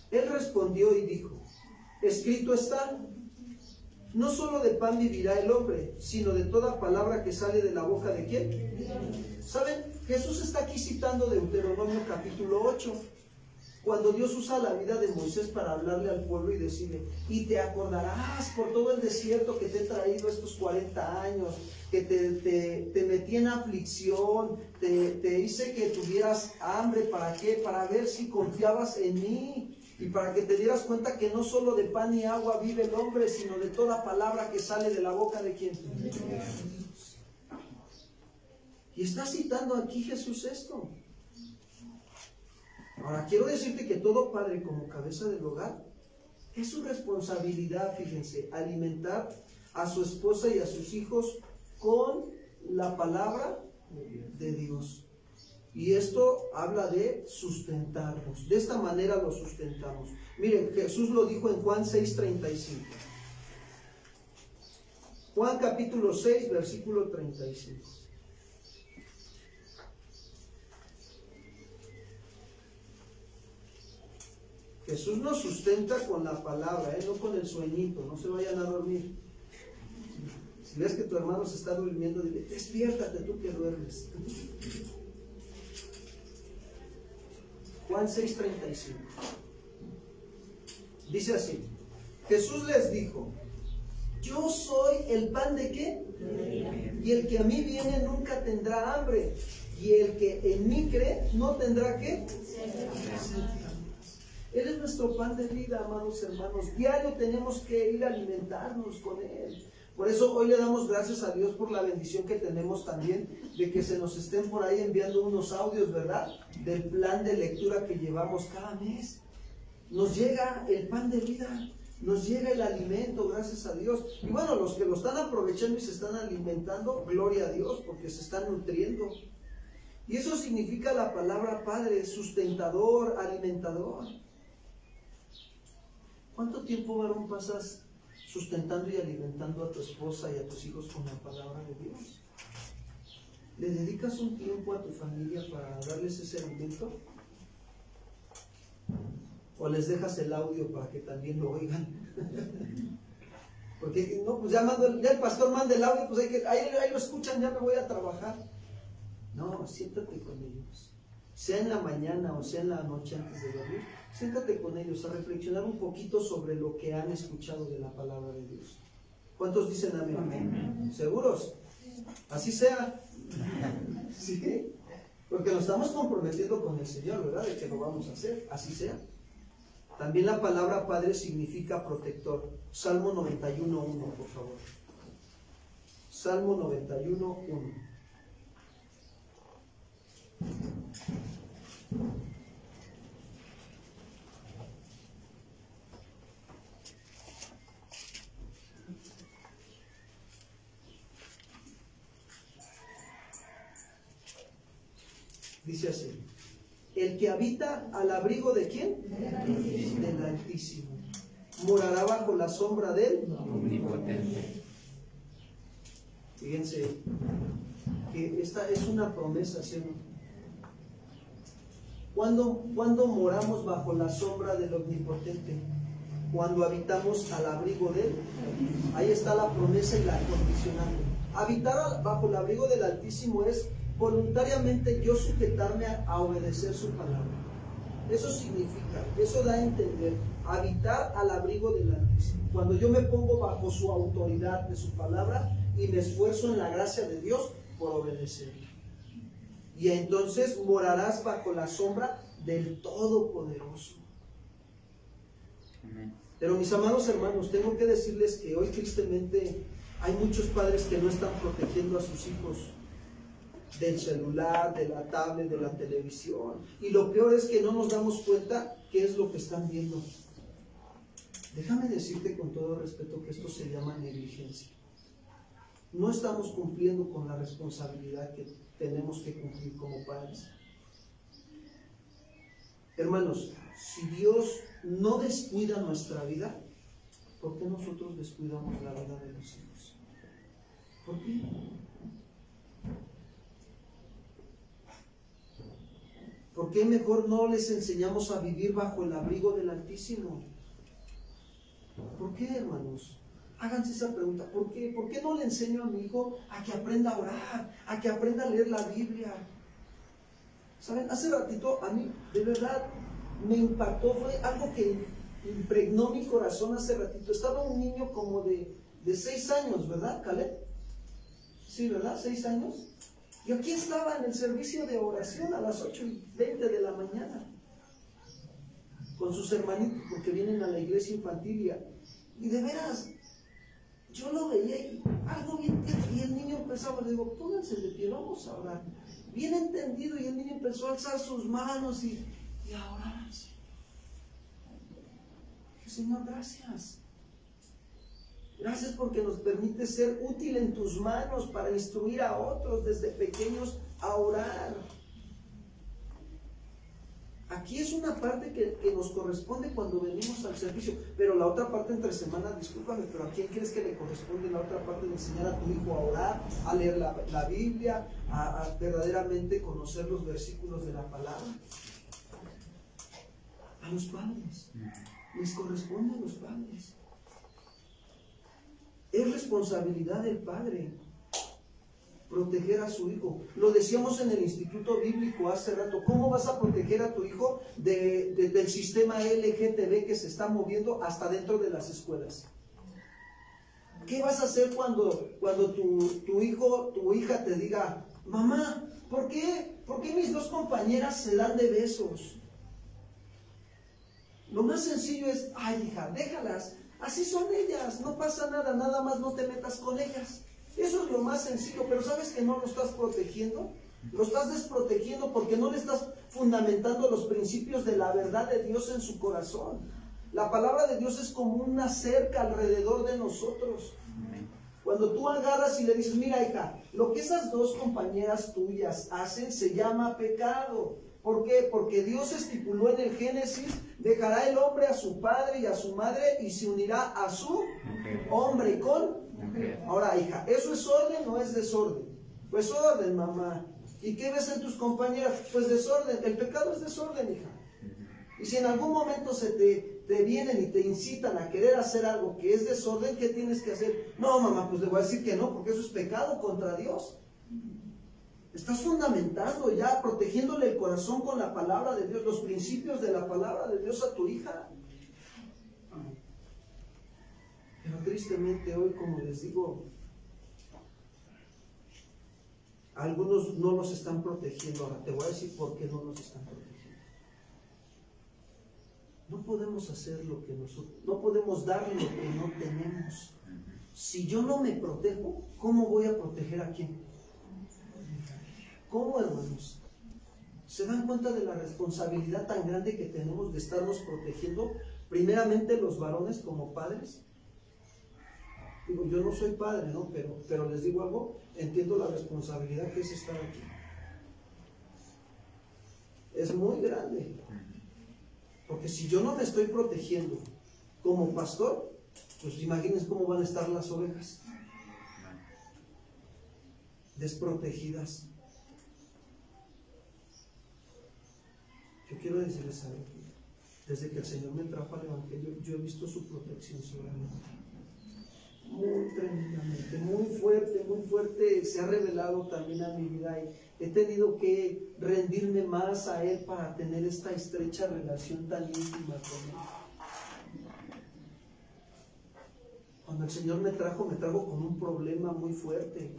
Él respondió y dijo: escrito está, no solo de pan vivirá el hombre, sino de toda palabra que sale de la boca de ¿quién? ¿Saben? Jesús está aquí citando Deuteronomio capítulo 8, cuando Dios usa la vida de Moisés para hablarle al pueblo y decirle: y te acordarás por todo el desierto que te he traído estos 40 años, que te metí en aflicción, te hice que tuvieras hambre. ¿Para qué? Para ver si confiabas en mí. Y para que te dieras cuenta que no solo de pan y agua vive el hombre, sino de toda palabra que sale de la boca de ¿quién? Y está citando aquí Jesús esto. Ahora, quiero decirte que todo padre como cabeza del hogar es su responsabilidad, fíjense, alimentar a su esposa y a sus hijos con la palabra de Dios. Y esto habla de sustentarnos. De esta manera lo sustentamos. Miren, Jesús lo dijo en Juan 6:35. Juan capítulo 6, versículo 35. Jesús nos sustenta con la palabra, no con el sueñito. No se vayan a dormir. Si ves que tu hermano se está durmiendo, dile: despiértate tú que duermes. Juan 6:35. Dice así, Jesús les dijo, yo soy el pan de ¿qué? Y el que a mí viene nunca tendrá hambre, y el que en mí cree no tendrá ¿qué? Él es nuestro pan de vida, amados hermanos. Diario tenemos que ir a alimentarnos con Él. Por eso hoy le damos gracias a Dios por la bendición que tenemos también de que se nos estén por ahí enviando unos audios, ¿verdad? Del plan de lectura que llevamos cada mes. Nos llega el pan de vida, nos llega el alimento, gracias a Dios. Y bueno, los que lo están aprovechando y se están alimentando, gloria a Dios, porque se están nutriendo. Y eso significa la palabra Padre, sustentador, alimentador. ¿Cuánto tiempo, varón, pasas sustentando y alimentando a tu esposa y a tus hijos con la palabra de Dios? ¿Le dedicas un tiempo a tu familia para darles ese alimento? ¿O les dejas el audio para que también lo oigan? Porque no, pues ya el pastor manda el audio, pues ahí lo escuchan, ya me voy a trabajar. No, siéntate con ellos. Sea en la mañana o sea en la noche antes de dormir, siéntate con ellos a reflexionar un poquito sobre lo que han escuchado de la palabra de Dios. ¿Cuántos dicen amén? Amén. ¿Seguros? Así sea. ¿Sí? Porque nos estamos comprometiendo con el Señor, ¿verdad? De que lo vamos a hacer. Así sea. También la palabra Padre significa protector. Salmo 91:1, por favor. Salmo 91:1. Dice así: el que habita al abrigo ¿de quién? Del Altísimo. Morará bajo la sombra del Omnipotente. Fíjense que esta es una promesa, ¿sí o no? ¿Cuándo moramos bajo la sombra del Omnipotente? Cuando habitamos al abrigo de Él. Ahí está la promesa y la condicionante. Habitar bajo el abrigo del Altísimo es voluntariamente yo sujetarme a obedecer su palabra. Eso significa, eso da a entender, habitar al abrigo del Altísimo. Cuando yo me pongo bajo su autoridad de su palabra y me esfuerzo en la gracia de Dios por obedecer. Y entonces morarás bajo la sombra del Todopoderoso. Pero mis amados hermanos, tengo que decirles que hoy tristemente hay muchos padres que no están protegiendo a sus hijos del celular, de la tablet, de la televisión. Y lo peor es que no nos damos cuenta qué es lo que están viendo. Déjame decirte con todo respeto que esto se llama negligencia. No estamos cumpliendo con la responsabilidad que tenemos que cumplir como padres. Hermanos, si Dios no descuida nuestra vida, ¿por qué nosotros descuidamos la vida de los hijos? ¿Por qué? ¿Por qué mejor no les enseñamos a vivir bajo el abrigo del Altísimo? ¿Por qué, hermanos? Háganse esa pregunta. ¿Por qué? ¿Por qué no le enseño a mi hijo a que aprenda a orar, a que aprenda a leer la Biblia? ¿Saben? Hace ratito a mí, de verdad, me impactó. Fue algo que impregnó mi corazón hace ratito. Estaba un niño como de 6 años, ¿verdad, Caleb? Sí, ¿verdad? 6 años. Y aquí estaba en el servicio de oración a las 8:20 de la mañana. Con sus hermanitos, porque vienen a la iglesia infantil. Y de veras, yo lo veía y algo bien, y el niño empezaba, le digo, pónganse de pie, vamos a orar. Bien entendido, y el niño empezó a alzar sus manos y a orar. Dije, Señor, gracias. Gracias porque nos permite ser útil en tus manos para instruir a otros desde pequeños a orar. Aquí es una parte que nos corresponde cuando venimos al servicio, pero la otra parte entre semanas, discúlpame, pero ¿a quién crees que le corresponde la otra parte de enseñar a tu hijo a orar, a leer la Biblia, a verdaderamente conocer los versículos de la palabra? A los padres. Les corresponde a los padres. Es responsabilidad del padre proteger a su hijo. Lo decíamos en el Instituto Bíblico hace rato. ¿Cómo vas a proteger a tu hijo del sistema LGTB que se está moviendo hasta dentro de las escuelas? ¿Qué vas a hacer cuando tu hijo, tu hija te diga, mamá, ¿por qué mis dos compañeras se dan de besos? Lo más sencillo es, ay hija, déjalas, así son ellas, no pasa nada, nada más no te metas con ellas. Eso es lo más sencillo, pero ¿sabes que no lo estás protegiendo? Lo estás desprotegiendo porque no le estás fundamentando los principios de la verdad de Dios en su corazón. La palabra de Dios es como una cerca alrededor de nosotros. Cuando tú agarras y le dices, mira hija, lo que esas dos compañeras tuyas hacen se llama pecado. ¿Por qué? Porque Dios estipuló en el Génesis, dejará el hombre a su padre y a su madre y se unirá a su hombre y con mujer. Ahora hija, ¿eso es orden o es desorden? Pues orden, mamá. ¿Y qué ves en tus compañeras? Pues desorden. El pecado es desorden, hija. Y si en algún momento se te vienen y te incitan a querer hacer algo que es desorden, ¿qué tienes que hacer? No, mamá, pues le voy a decir que no, porque eso es pecado contra Dios. Estás fundamentando ya, protegiéndole el corazón con la palabra de Dios, los principios de la palabra de Dios a tu hija. Pero tristemente hoy, como les digo, algunos no los están protegiendo. Ahora te voy a decir por qué no los están protegiendo. No podemos hacer lo que nosotros, no podemos dar lo que no tenemos. Si yo no me protejo, ¿cómo voy a proteger a quién? ¿Cómo, hermanos? ¿Se dan cuenta de la responsabilidad tan grande que tenemos de estarnos protegiendo? Primeramente los varones como padres. Digo, yo no soy padre, ¿no? Pero les digo algo, entiendo la responsabilidad que es estar aquí. Es muy grande. Porque si yo no me estoy protegiendo como pastor, pues imagínense cómo van a estar las ovejas. Desprotegidas. Yo quiero decirles algo. Desde que el Señor me trajo al Evangelio, yo he visto su protección sobre mí. Muy tremendamente, muy fuerte se ha revelado también a mi vida y he tenido que rendirme más a Él para tener esta estrecha relación tan íntima con Él. Cuando el Señor me trajo con un problema muy fuerte,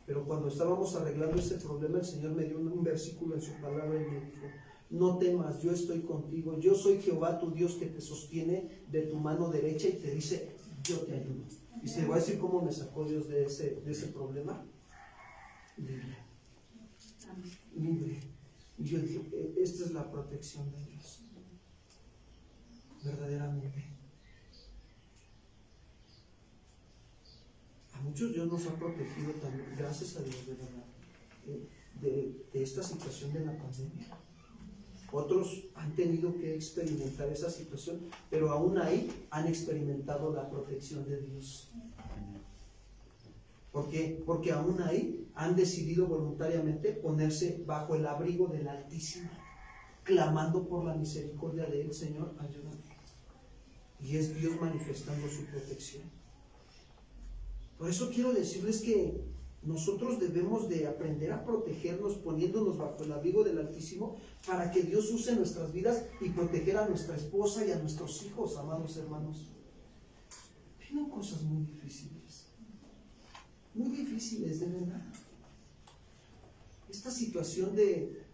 pero cuando estábamos arreglando ese problema, el Señor me dio un versículo en su palabra y me dijo, no temas, yo estoy contigo, yo soy Jehová tu Dios que te sostiene de tu mano derecha y te dice, yo te ayudo. Y se va a decir cómo me sacó Dios de ese problema. Libre. Y yo dije, esta es la protección de Dios. Verdaderamente. A muchos Dios nos ha protegido también, gracias a Dios, de esta situación de la pandemia. Otros han tenido que experimentar esa situación, pero aún ahí han experimentado la protección de Dios. ¿Por qué? Porque aún ahí han decidido voluntariamente ponerse bajo el abrigo del Altísimo, clamando por la misericordia de Él, Señor, ayúdame. Y es Dios manifestando su protección. Por eso quiero decirles que nosotros debemos de aprender a protegernos poniéndonos bajo el abrigo del Altísimo para que Dios use nuestras vidas y proteger a nuestra esposa y a nuestros hijos, amados hermanos. Vienen cosas muy difíciles de verdad. Esta situación de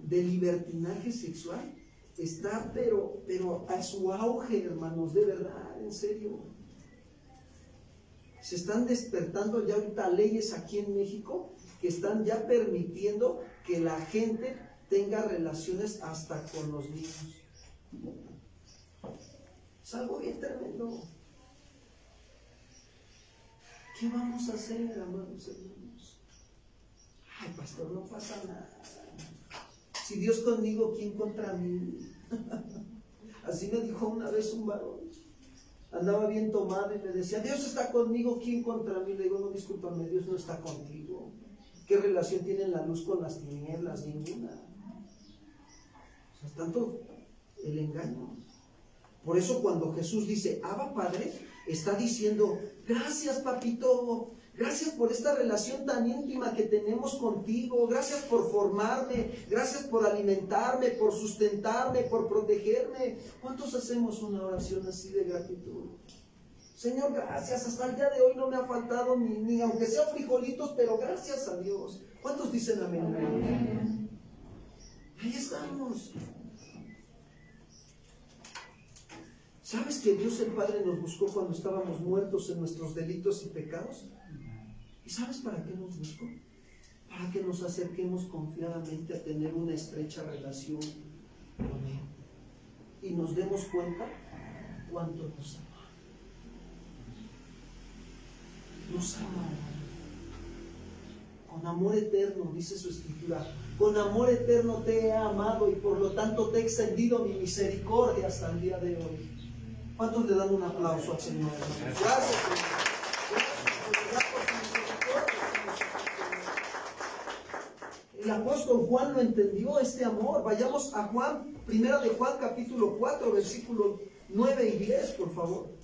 libertinaje sexual está pero a su auge, hermanos, de verdad, en serio. Se están despertando ya ahorita leyes aquí en México que están ya permitiendo que la gente tenga relaciones hasta con los niños. Es algo bien tremendo. ¿Qué vamos a hacer, amados hermanos? Ay, pastor, no pasa nada. Si Dios conmigo, ¿quién contra mí? Así me dijo una vez un varón. Andaba bien tomado y me decía, Dios está conmigo, ¿quién contra mí? Le digo, no, discúlpame, Dios no está contigo. ¿Qué relación tiene la luz con las tinieblas? Ninguna. O sea, tanto el engaño. Por eso cuando Jesús dice, Abba Padre, está diciendo, gracias papito, Gracias por esta relación tan íntima que tenemos contigo. Gracias por formarme. Gracias por alimentarme, por sustentarme, por protegerme. ¿Cuántos hacemos una oración así de gratitud? Señor, gracias. Hasta el día de hoy no me ha faltado ni aunque sea frijolitos, pero gracias a Dios. ¿Cuántos dicen amén? Ahí estamos. ¿Sabes que Dios el Padre nos buscó cuando estábamos muertos en nuestros delitos y pecados? ¿Y sabes para qué nos buscó? Para que nos acerquemos confiadamente a tener una estrecha relación con Él. Y nos demos cuenta cuánto nos ama. Nos ama. Con amor eterno, dice su Escritura. Con amor eterno te he amado y por lo tanto te he extendido mi misericordia hasta el día de hoy. ¿Cuántos le dan un aplauso al Señor? Gracias, Señor. El apóstol Juan lo entendió, este amor. Vayamos a Juan, primera de Juan, capítulo 4, versículos 9 y 10, por favor.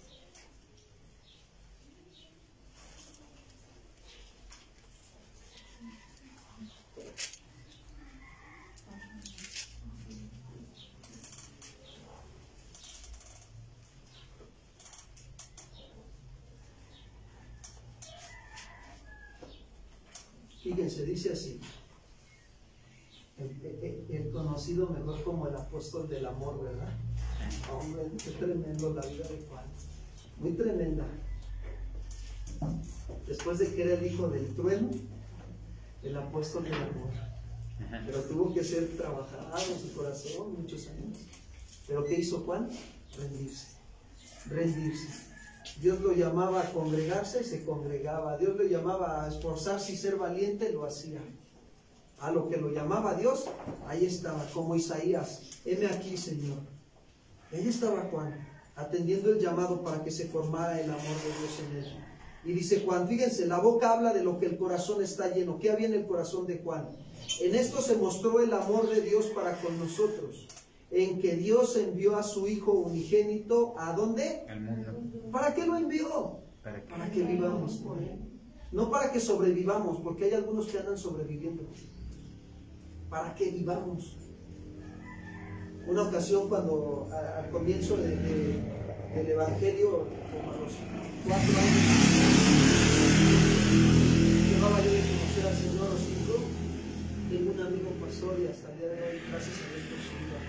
Fíjense, dice así, el conocido mejor como el apóstol del amor, ¿verdad? Hombre, qué tremendo la vida de Juan, muy tremenda. Después de que era el hijo del trueno, el apóstol del amor, pero tuvo que ser trabajado en su corazón muchos años. ¿Pero qué hizo Juan? Rendirse. Dios lo llamaba a congregarse y se congregaba. Dios lo llamaba a esforzarse y ser valiente, lo hacía. A lo que lo llamaba Dios, ahí estaba, como Isaías. Heme aquí, Señor. Ahí estaba Juan, atendiendo el llamado para que se formara el amor de Dios en él. Y dice Juan, fíjense, la boca habla de lo que el corazón está lleno. ¿Qué había en el corazón de Juan? En esto se mostró el amor de Dios para con nosotros, en que Dios envió a su Hijo unigénito, ¿a dónde? Al mundo. ¿Para qué lo envió? Para que vivamos por Él. No para que sobrevivamos, porque hay algunos que andan sobreviviendo. Para que vivamos. Una ocasión cuando al comienzo del Evangelio, como a los 4 años, llevaba yo de conocer al Señor los 5, tengo un amigo pastor y hasta el día de hoy, gracias a Dios por su vida,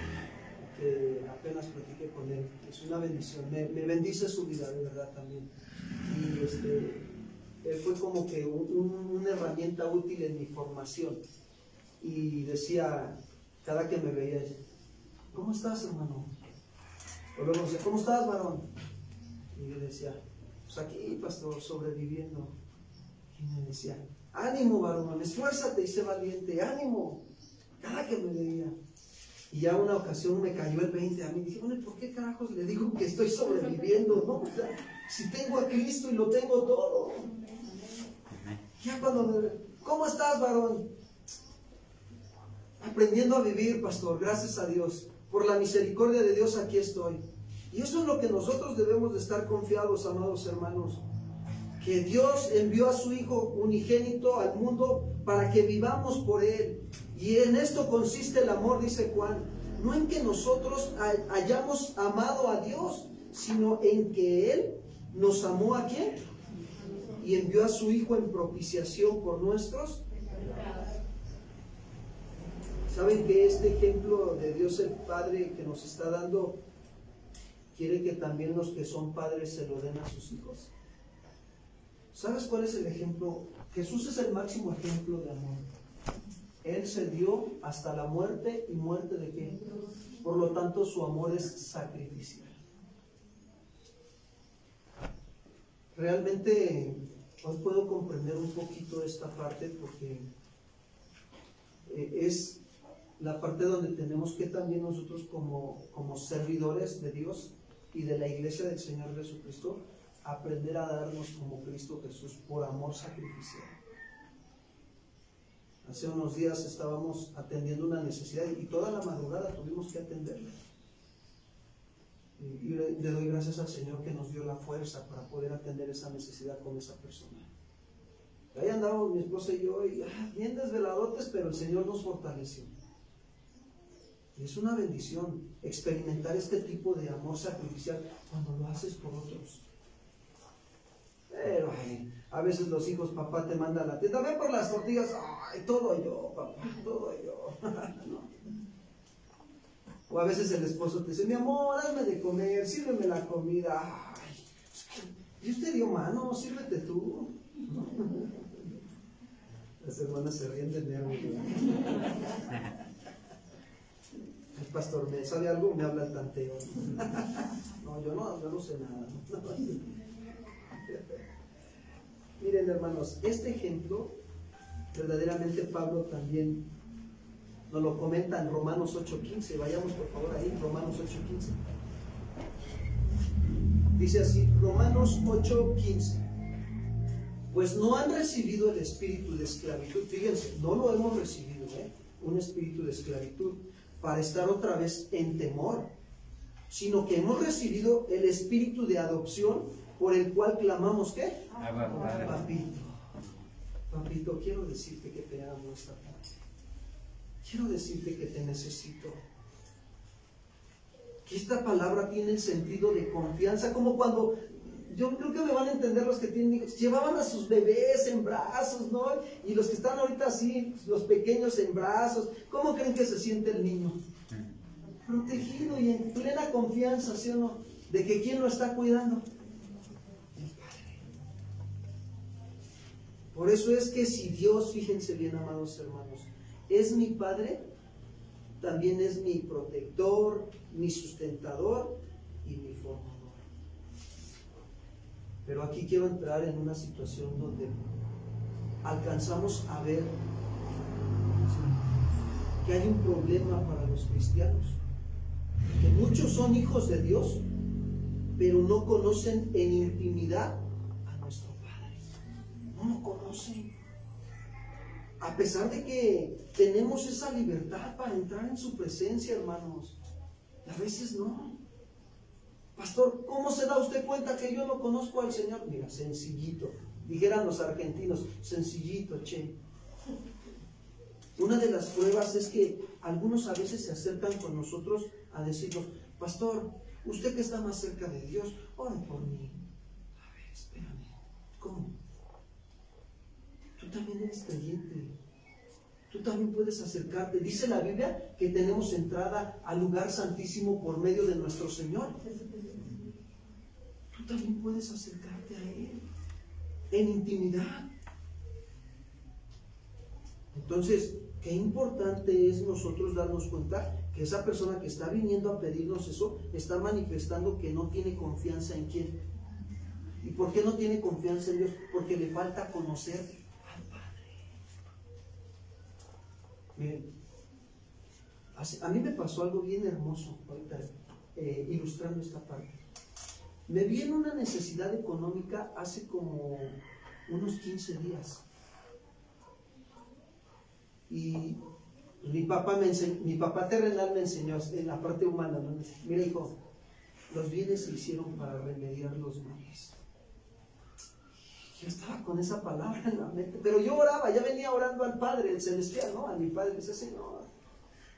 que apenas platiqué con él. Es una bendición, me bendice su vida de verdad también. Y él fue como que una herramienta útil en mi formación. Y decía, cada que me veía, ¿cómo estás, hermano? O luego decía, ¿cómo estás, varón? Y yo decía, pues aquí, pastor, sobreviviendo. Y me decía, ánimo, varón, esfuérzate y sé valiente, ánimo. Cada que me veía. Y ya una ocasión me cayó el 20 a mí. Dije, bueno, ¿por qué carajos le digo que estoy sobreviviendo? ¿No? O sea, si tengo a Cristo y lo tengo todo. Ya cuando me... ¿Cómo estás, varón? Aprendiendo a vivir, pastor, gracias a Dios. Por la misericordia de Dios aquí estoy. Y eso es lo que nosotros debemos de estar confiados, amados hermanos. Que Dios envió a su Hijo unigénito al mundo para que vivamos por Él. Y en esto consiste el amor, dice Juan. No en que nosotros hayamos amado a Dios, sino en que Él nos amó ¿a quién? Y envió a su Hijo en propiciación por nuestros pecados. ¿Saben que este ejemplo de Dios el Padre que nos está dando quiere que también los que son padres se lo den a sus hijos? ¿Sabes cuál es el ejemplo? Jesús es el máximo ejemplo de amor. Él se dio hasta la muerte, ¿y muerte de qué? Por lo tanto, su amor es sacrificial. Realmente, hoy puedo comprender un poquito esta parte porque es la parte donde tenemos que también nosotros como servidores de Dios y de la iglesia del Señor Jesucristo, aprender a darnos como Cristo Jesús por amor sacrificial. Hace unos días estábamos atendiendo una necesidad y toda la madrugada tuvimos que atenderla. Y le doy gracias al Señor que nos dio la fuerza para poder atender esa necesidad con esa persona. Ahí andábamos mi esposa y yo, y bien desveladotes, pero el Señor nos fortaleció. Y es una bendición experimentar este tipo de amor sacrificial cuando lo haces por otros. Pero a veces los hijos, papá te manda a la tienda, ven por las tortillas, ay, todo yo, papá, todo yo. ¿No? O a veces el esposo te dice, mi amor, hazme de comer, sírveme la comida. Ay, Dios te dio mano, sírvete tú. Las hermanas se ríen de nervios. El pastor me sabe algo, me habla el tanteo. No, yo no sé nada. Miren, hermanos, este ejemplo verdaderamente Pablo también nos lo comenta en Romanos 8:15. Vayamos por favor ahí, Romanos 8:15. Dice así, Romanos 8:15. Pues no han recibido el espíritu de esclavitud. Fíjense, no lo hemos recibido, un espíritu de esclavitud para estar otra vez en temor, sino que hemos recibido el espíritu de adopción por el cual clamamos, ¿qué? Papito, papito, quiero decirte que te amo esta tarde. Quiero decirte que te necesito. Que esta palabra tiene el sentido de confianza, como cuando, yo creo que me van a entender los que tienen hijos, llevaban a sus bebés en brazos, ¿no? Y los que están ahorita así, los pequeños en brazos, ¿cómo creen que se siente el niño? Protegido y en plena confianza, ¿sí o no? De que ¿quién lo está cuidando? El Padre. Por eso es que si Dios, fíjense bien, amados hermanos, es mi Padre, también es mi protector, mi sustentador y mi formador. Pero aquí quiero entrar en una situación donde alcanzamos a ver que hay un problema para los cristianos, que muchos son hijos de Dios, pero no conocen en intimidad a nuestro Padre. No lo conocen. A pesar de que tenemos esa libertad para entrar en su presencia, hermanos, a veces no. Pastor, ¿cómo se da usted cuenta que yo no conozco al Señor? Mira, sencillito. Dijeran los argentinos, sencillito, che. Una de las pruebas es que algunos a veces se acercan con nosotros a decirnos, pastor, usted que está más cerca de Dios, ore por mí. A ver, espérame. ¿Cómo? Tú también eres creyente. Tú también puedes acercarte. Dice la Biblia que tenemos entrada al lugar santísimo por medio de nuestro Señor. Tú también puedes acercarte a Él en intimidad. Entonces, qué importante es nosotros darnos cuenta que esa persona que está viniendo a pedirnos eso está manifestando que no tiene confianza en quién. ¿Y por qué no tiene confianza en Dios? Porque le falta conocer al Padre. Miren, a mí me pasó algo bien hermoso ahorita, ilustrando esta parte. Me vi en una necesidad económica hace como unos 15 días. Y mi papá terrenal me enseñó en la parte humana, ¿no? Mira, hijo, los bienes se hicieron para remediar los males. Yo estaba con esa palabra en la mente, pero yo oraba, ya venía orando al Padre, el celestial, ¿no? A mi Padre, le decía, Señor,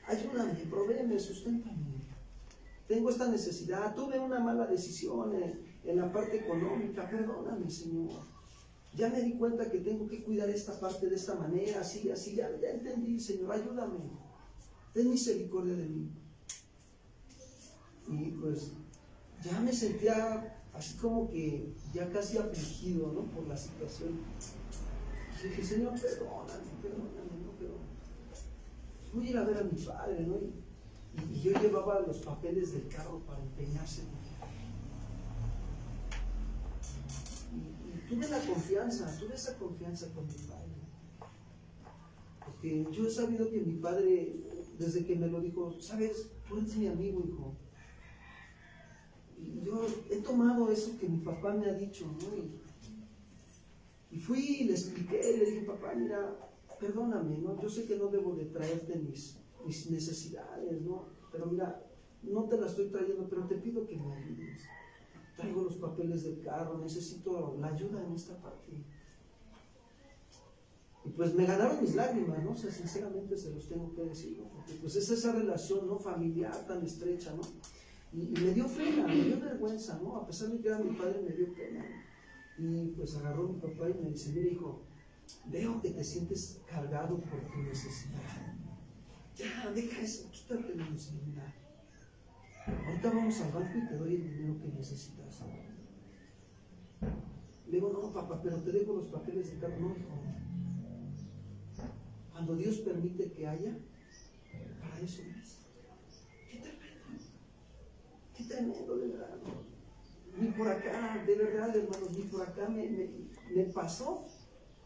ayúdame, provéeme, susténtame. Tengo esta necesidad, tuve una mala decisión en la parte económica, perdóname, Señor. Ya me di cuenta que tengo que cuidar esta parte de esta manera, así, así, ya entendí, Señor, ayúdame. Ten misericordia de mí. Y pues ya me sentía así como que ya casi afligido, ¿no? Por la situación. Y dije, Señor, perdóname, ¿no? Pero voy a ir a ver a mi padre, ¿no? Y yo llevaba los papeles del carro para empeñarse. Y tuve esa confianza con mi padre. Porque yo he sabido que mi padre, desde que me lo dijo, sabes, tú eres mi amigo, hijo. Y yo he tomado eso que mi papá me ha dicho, ¿no? Y fui y le expliqué, le dije, papá, mira, perdóname, ¿no? Yo sé que no debo de traerte mis necesidades, ¿no? Pero mira, no te las estoy trayendo, pero te pido que me ayudes. Traigo los papeles del carro, necesito la ayuda en esta parte. Y pues me ganaron mis lágrimas, ¿no? O sea, sinceramente se los tengo que decir, ¿no? Porque pues es esa relación, ¿no? Familiar tan estrecha, ¿no? Y me dio pena, me dio vergüenza, ¿no? A pesar de que era mi padre, me dio pena, ¿no? Y pues agarró mi papá y me dice, mira hijo, veo que te sientes cargado por tu necesidad. Ya, deja eso, quítate la necesidad. Ahorita vamos al banco y te doy el dinero que necesitas. Le digo, no papá, pero te dejo los papeles del carro. No, hijo. Cuando Dios permite que haya, para eso es. Qué tremendo, de verdad. Ni por acá, de verdad, hermanos, ni por acá me pasó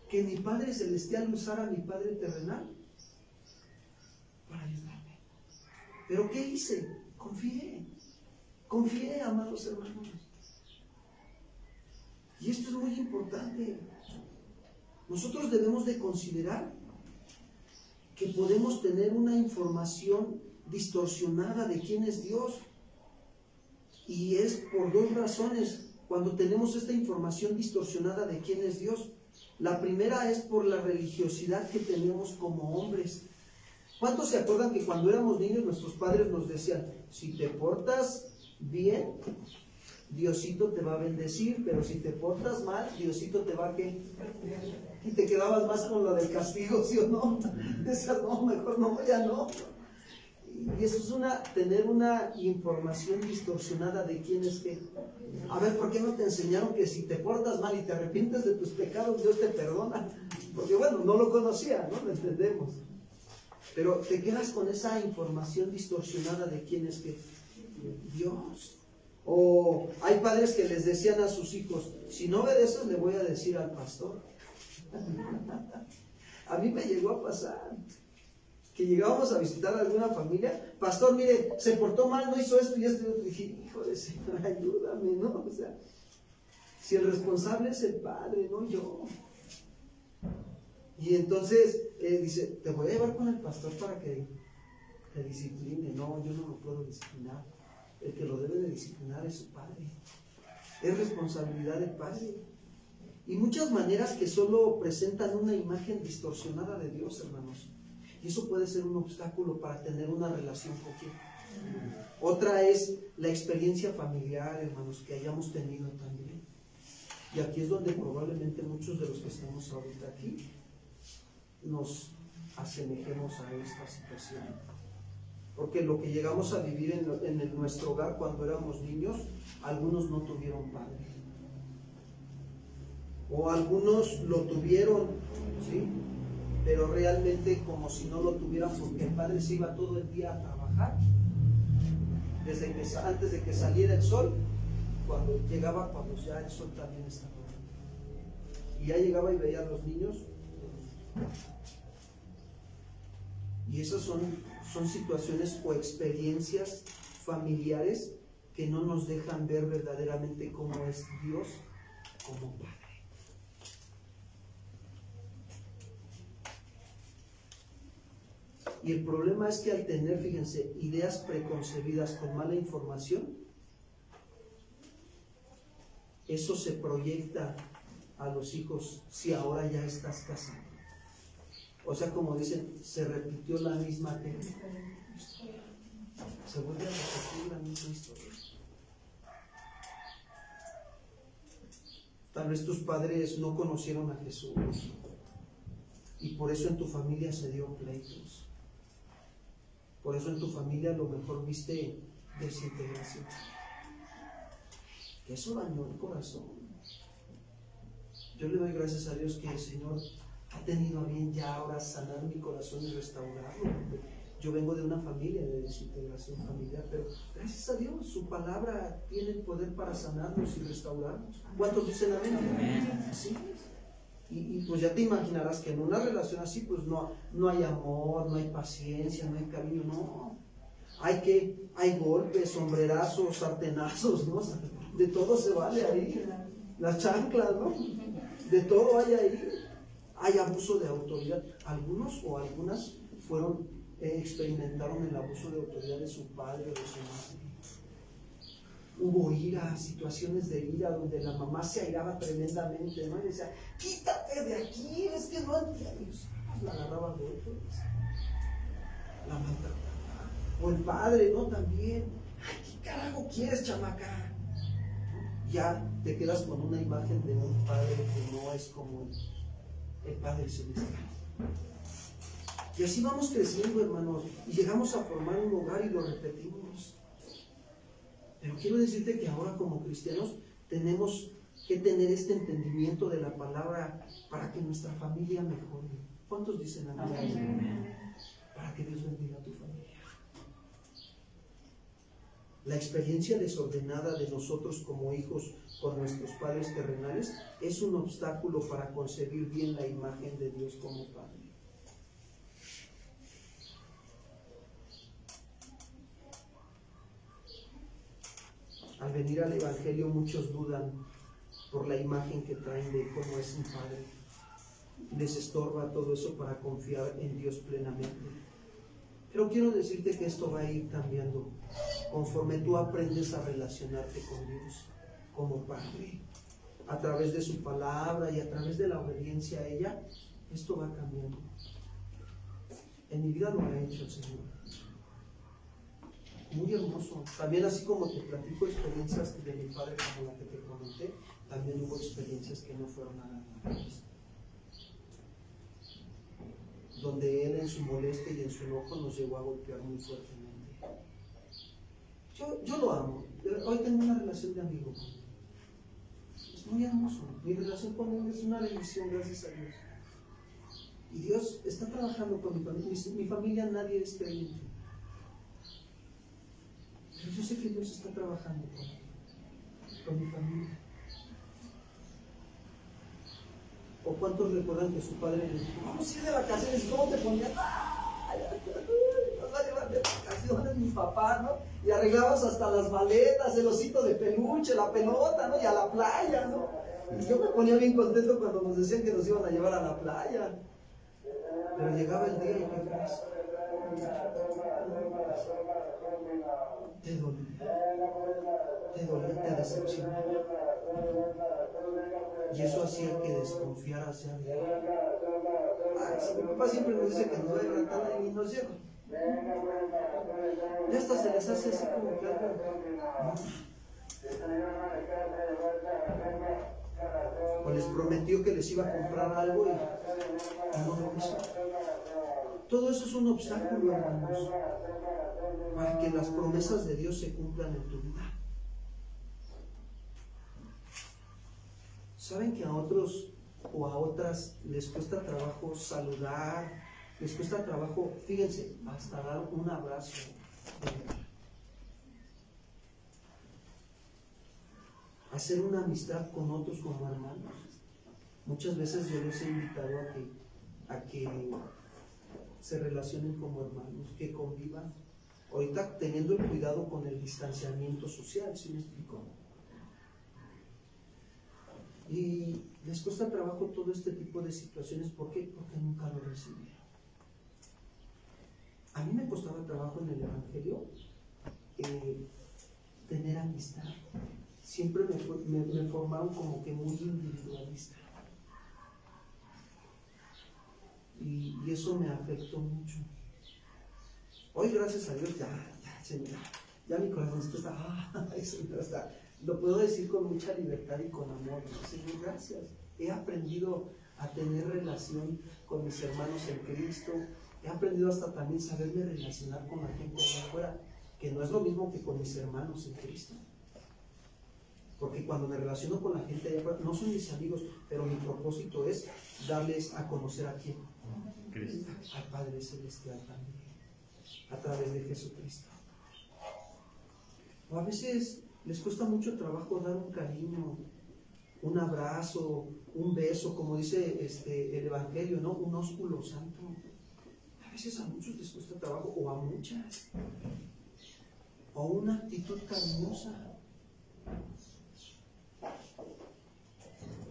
que mi Padre Celestial usara a mi Padre terrenal para ayudarme. ¿Pero qué hice? Confié, amados hermanos. Y esto es muy importante. Nosotros debemos de considerar que podemos tener una información distorsionada de quién es Dios. Y es por dos razones cuando tenemos esta información distorsionada de quién es Dios. La primera es por la religiosidad que tenemos como hombres. ¿Cuántos se acuerdan que cuando éramos niños nuestros padres nos decían, si te portas bien, Diosito te va a bendecir, pero si te portas mal, Diosito te va a ¿qué? Y te quedabas más con lo del castigo, ¿sí o no? Decías, no, mejor no, ya no. Y eso es tener una información distorsionada de quién es qué. A ver, ¿por qué no te enseñaron que si te portas mal y te arrepientes de tus pecados, Dios te perdona? Porque bueno, no lo conocía, ¿no? Lo entendemos. Pero te quedas con esa información distorsionada de quién es qué. Dios. O hay padres que les decían a sus hijos, si no obedeces le voy a decir al pastor. A mí me llegó a pasar que llegábamos a visitar a alguna familia, pastor, mire, se portó mal, no hizo esto y esto y otro. Y dije, hijo de Señor, ayúdame, ¿no? O sea, si el responsable es el padre, no yo. Y entonces dice, te voy a llevar con el pastor para que te discipline. No, yo no lo puedo disciplinar. El que lo debe de disciplinar es su padre. Es responsabilidad del padre. Y muchas maneras que solo presentan una imagen distorsionada de Dios, hermanos. Y eso puede ser un obstáculo para tener una relación con Él. Otra es la experiencia familiar, hermanos, que hayamos tenido también. Y aquí es donde probablemente muchos de los que estamos ahorita aquí nos asemejemos a esta situación. Porque lo que llegamos a vivir en nuestro hogar cuando éramos niños, algunos no tuvieron padre. O algunos lo tuvieron, ¿sí? Pero realmente como si no lo tuvieran, porque el padre se iba todo el día a trabajar, antes de que saliera el sol, cuando ya el sol también estaba. Y ya llegaba y veía a los niños. Y esas son situaciones o experiencias familiares que no nos dejan ver verdaderamente cómo es Dios como Padre. Y el problema es que al tener, fíjense, ideas preconcebidas con mala información, eso se proyecta a los hijos si ahora ya estás casado. O sea, como dicen, se repitió la misma técnica. Se vuelve a repetir la misma historia. Tal vez tus padres no conocieron a Jesús y por eso en tu familia se dio pleitos. Por eso en tu familia a lo mejor viste desintegración. Que eso dañó el corazón. Yo le doy gracias a Dios que el Señor ha tenido a bien ya ahora sanar mi corazón y restaurarlo. Yo vengo de una familia de desintegración familiar, pero gracias a Dios su palabra tiene el poder para sanarnos y restaurarnos. ¿Cuántos dicen amén? Así es. Y pues ya te imaginarás que en una relación así pues no hay amor, no hay paciencia, no hay cariño, no. Hay golpes, sombrerazos, sartenazos, ¿no? De todo se vale ahí. Las chanclas, ¿no? De todo hay ahí. Hay abuso de autoridad. Algunos o algunas experimentaron el abuso de autoridad de su padre o de su madre. hubo ira, situaciones de ira donde la mamá se airaba tremendamente, ¿no? Y decía, quítate de aquí, es que no entiendes. La agarraba a golpes, la maltrataba. O el padre, ¿no? También, ¿qué carajo quieres, chamaca? Ya te quedas con una imagen de un padre que no es como el Padre Celestial. Y así vamos creciendo, hermanos, y llegamos a formar un hogar y lo repetimos. Pero quiero decirte que ahora como cristianos tenemos que tener este entendimiento de la palabra para que nuestra familia mejore. ¿Cuántos dicen amén? Para que Dios bendiga a tu familia. La experiencia desordenada de nosotros como hijos con nuestros padres terrenales es un obstáculo para concebir bien la imagen de Dios como Padre. Al venir al Evangelio muchos dudan por la imagen que traen de cómo es un padre. Les estorba todo eso para confiar en Dios plenamente. Pero quiero decirte que esto va a ir cambiando conforme tú aprendes a relacionarte con Dios como Padre. A través de su palabra y a través de la obediencia a ella, esto va cambiando. En mi vida lo ha hecho el Señor. Muy hermoso. También así como te platico experiencias de mi padre como la que te comenté, también hubo experiencias que no fueron nada agradables. Donde él en su molestia y en su enojo nos llegó a golpear muy fuertemente. Yo lo amo. Hoy tengo una relación de amigo con él. Es muy hermoso. Mi relación con él es una bendición, gracias a Dios. Y Dios está trabajando con mi familia. Mi familia nadie es creyente. Pero yo sé que Dios está trabajando con mi familia. ¿O cuántos recuerdan que su padre les dijo, vamos a ir de vacaciones? ¿Y cómo te ponían? Vamos a llevar de vacaciones mis papás, ¿no? Y arreglabas hasta las maletas, el osito de peluche, la pelota, ¿no? Y a la playa, ¿no? Y yo me ponía bien contento cuando nos decían que nos iban a llevar a la playa. Pero llegaba el día y ¿qué crees? Te dolía, te decepcionaba. Y eso hacía que desconfiaras ya de él. Mi papá siempre nos dice que nos va a levantar y nos lleva. Y hasta se les hace así como que algo. O les prometió que les iba a comprar algo y no lo hizo. Todo eso es un obstáculo, hermanos, para que las promesas de Dios se cumplan en tu vida. ¿Saben que a otros o a otras les cuesta trabajo saludar? Les cuesta trabajo, fíjense, hasta dar un abrazo. Hacer una amistad con otros como hermanos. Muchas veces yo les he invitado a que se relacionen como hermanos, que convivan. Ahorita teniendo el cuidado con el distanciamiento social, ¿sí me explico? Y les cuesta trabajo todo este tipo de situaciones. ¿Por qué? Porque nunca lo recibieron. A mí me costaba trabajo en el Evangelio tener amistad. Siempre me formaron como que muy individualista. Y eso me afectó mucho. Hoy, gracias a Dios, ya mi corazoncito está, lo puedo decir con mucha libertad y con amor. Señor, gracias. He aprendido a tener relación con mis hermanos en Cristo. He aprendido hasta también saberme relacionar con la gente de afuera, que no es lo mismo que con mis hermanos en Cristo. Porque cuando me relaciono con la gente de afuera, no son mis amigos, pero mi propósito es darles a conocer a quién. Cristo. Al Padre Celestial también, a través de Jesucristo. O a veces les cuesta mucho trabajo dar un cariño, un abrazo, un beso, como dice el Evangelio, ¿no? Un ósculo santo. A veces a muchos les cuesta trabajo, o a muchas, o una actitud cariñosa.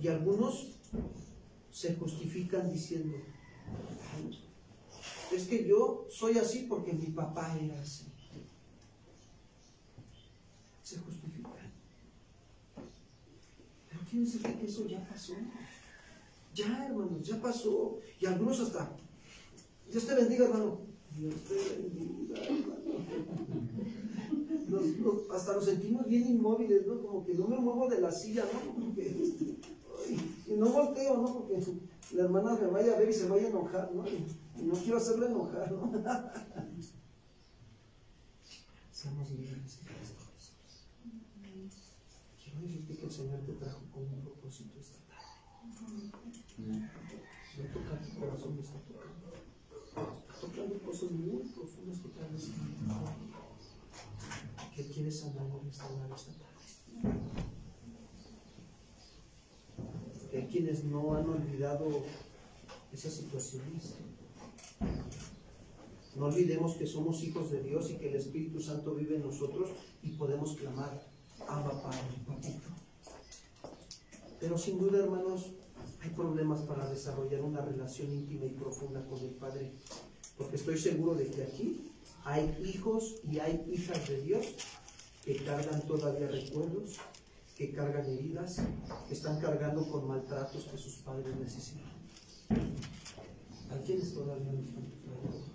Y algunos se justifican diciendo, es que yo soy así porque mi papá era así. Se justifica. quiere decir que eso ya pasó. Ya, hermanos, ya pasó. Y algunos hasta, Dios te bendiga, hermano. Dios te bendiga, hermano. Hasta nos sentimos bien inmóviles, ¿no? Como que no me muevo de la silla, ¿no? Como que, y no volteo, ¿no? Porque la hermana me vaya a ver y se vaya a enojar, ¿no? Y no quiero hacerle enojar, ¿no? Seamos libres de las cosas. Quiero decirte que el Señor te trajo con un propósito esta tarde. No toca tu corazón, me está tocando. Está tocando cosas muy profundas que tal vez que quiere sanar y restaurar esta tarde. Que hay quienes no han olvidado esas situaciones. No olvidemos que somos hijos de Dios y que el Espíritu Santo vive en nosotros y podemos clamar, Abba Padre, papito. Pero sin duda, hermanos, hay problemas para desarrollar una relación íntima y profunda con el Padre, porque estoy seguro de que aquí hay hijos y hay hijas de Dios que cargan todavía recuerdos, que cargan heridas, que están cargando con maltratos que sus padres necesitan. Hay quienes todavía no están cargando.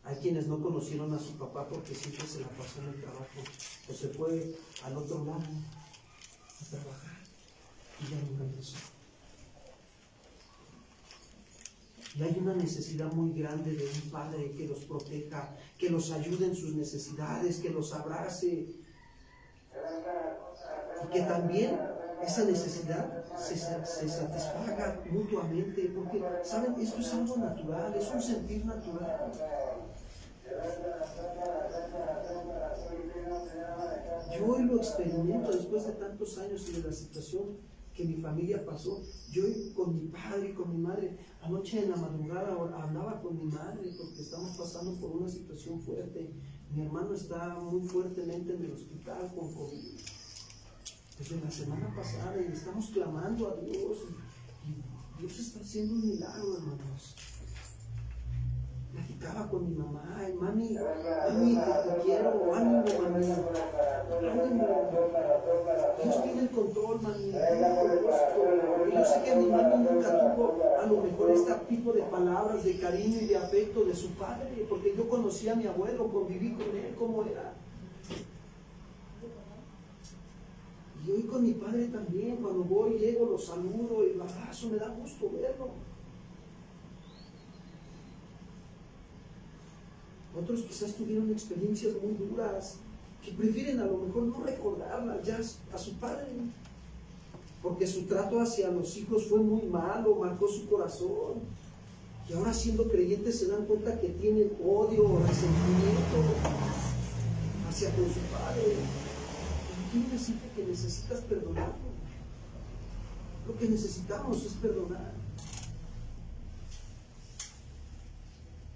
Hay quienes no conocieron a su papá porque siempre se la pasó en el trabajo o se fue al otro lado a trabajar y ya no regresó. Y hay una necesidad muy grande de un padre que los proteja, que los ayude en sus necesidades, que los abrace. Y que también esa necesidad se satisfaga mutuamente, porque, ¿saben? Esto es algo natural, es un sentir natural. Yo hoy lo experimento después de tantos años y de la situación que mi familia pasó. Yo con mi padre y con mi madre, anoche en la madrugada hablaba con mi madre porque estamos pasando por una situación fuerte. Mi hermano está muy fuertemente en el hospital con COVID desde la semana pasada y estamos clamando a Dios y Dios está haciendo un milagro, hermanos. Platicaba con mi mamá, y mami, te quiero, ánimo, mami, ánimo. Dios tiene el control, mami, tiene el propósito. Y yo sé que mi mami nunca tuvo a lo mejor este tipo de palabras de cariño y de afecto de su padre, porque yo conocí a mi abuelo, conviví con él, cómo era. Y hoy con mi padre también, cuando voy, llego, lo saludo y lo abrazo, me da gusto verlo. Otros quizás tuvieron experiencias muy duras que prefieren a lo mejor no recordarlas ya a su padre, porque su trato hacia los hijos fue muy malo, marcó su corazón. Y ahora siendo creyentes se dan cuenta que tienen odio o resentimiento hacia con su padre. ¿Quién decirte que necesitas perdonarlo? Lo que necesitamos es perdonar.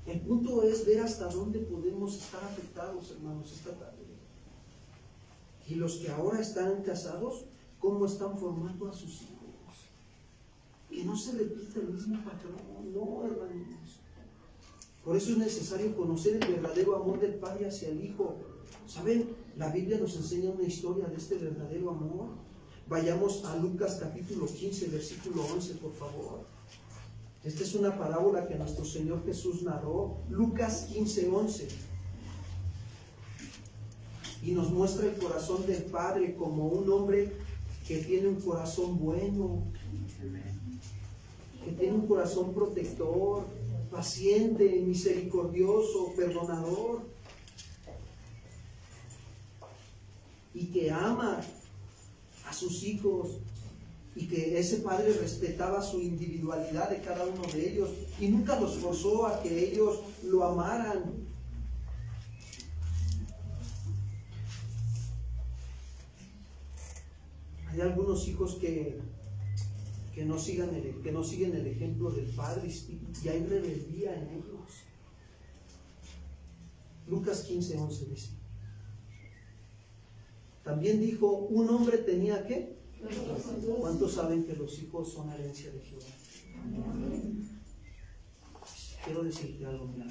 El punto es ver hasta dónde podemos estar afectados, hermanos, esta tarde. Y los que ahora están casados, ¿cómo están formando a sus hijos? Que no se repita el mismo patrón, no, hermanos. Por eso es necesario conocer el verdadero amor del Padre hacia el Hijo. ¿Saben? La Biblia nos enseña una historia de este verdadero amor. Vayamos a Lucas capítulo 15, versículo 11, por favor. Esta es una parábola que nuestro Señor Jesús narró, Lucas 15, 11. Y nos muestra el corazón del Padre como un hombre que tiene un corazón bueno, que tiene un corazón protector, paciente, misericordioso, perdonador, y que ama a sus hijos, y que ese padre respetaba su individualidad de cada uno de ellos y nunca los forzó a que ellos lo amaran. Hay algunos hijos que no siguen el ejemplo del padre y hay rebeldía en ellos. Lucas 15, 11 dice. También dijo, un hombre tenía ¿qué? ¿Cuántos saben que los hijos son herencia de Jehová? Quiero decirte algo, mira.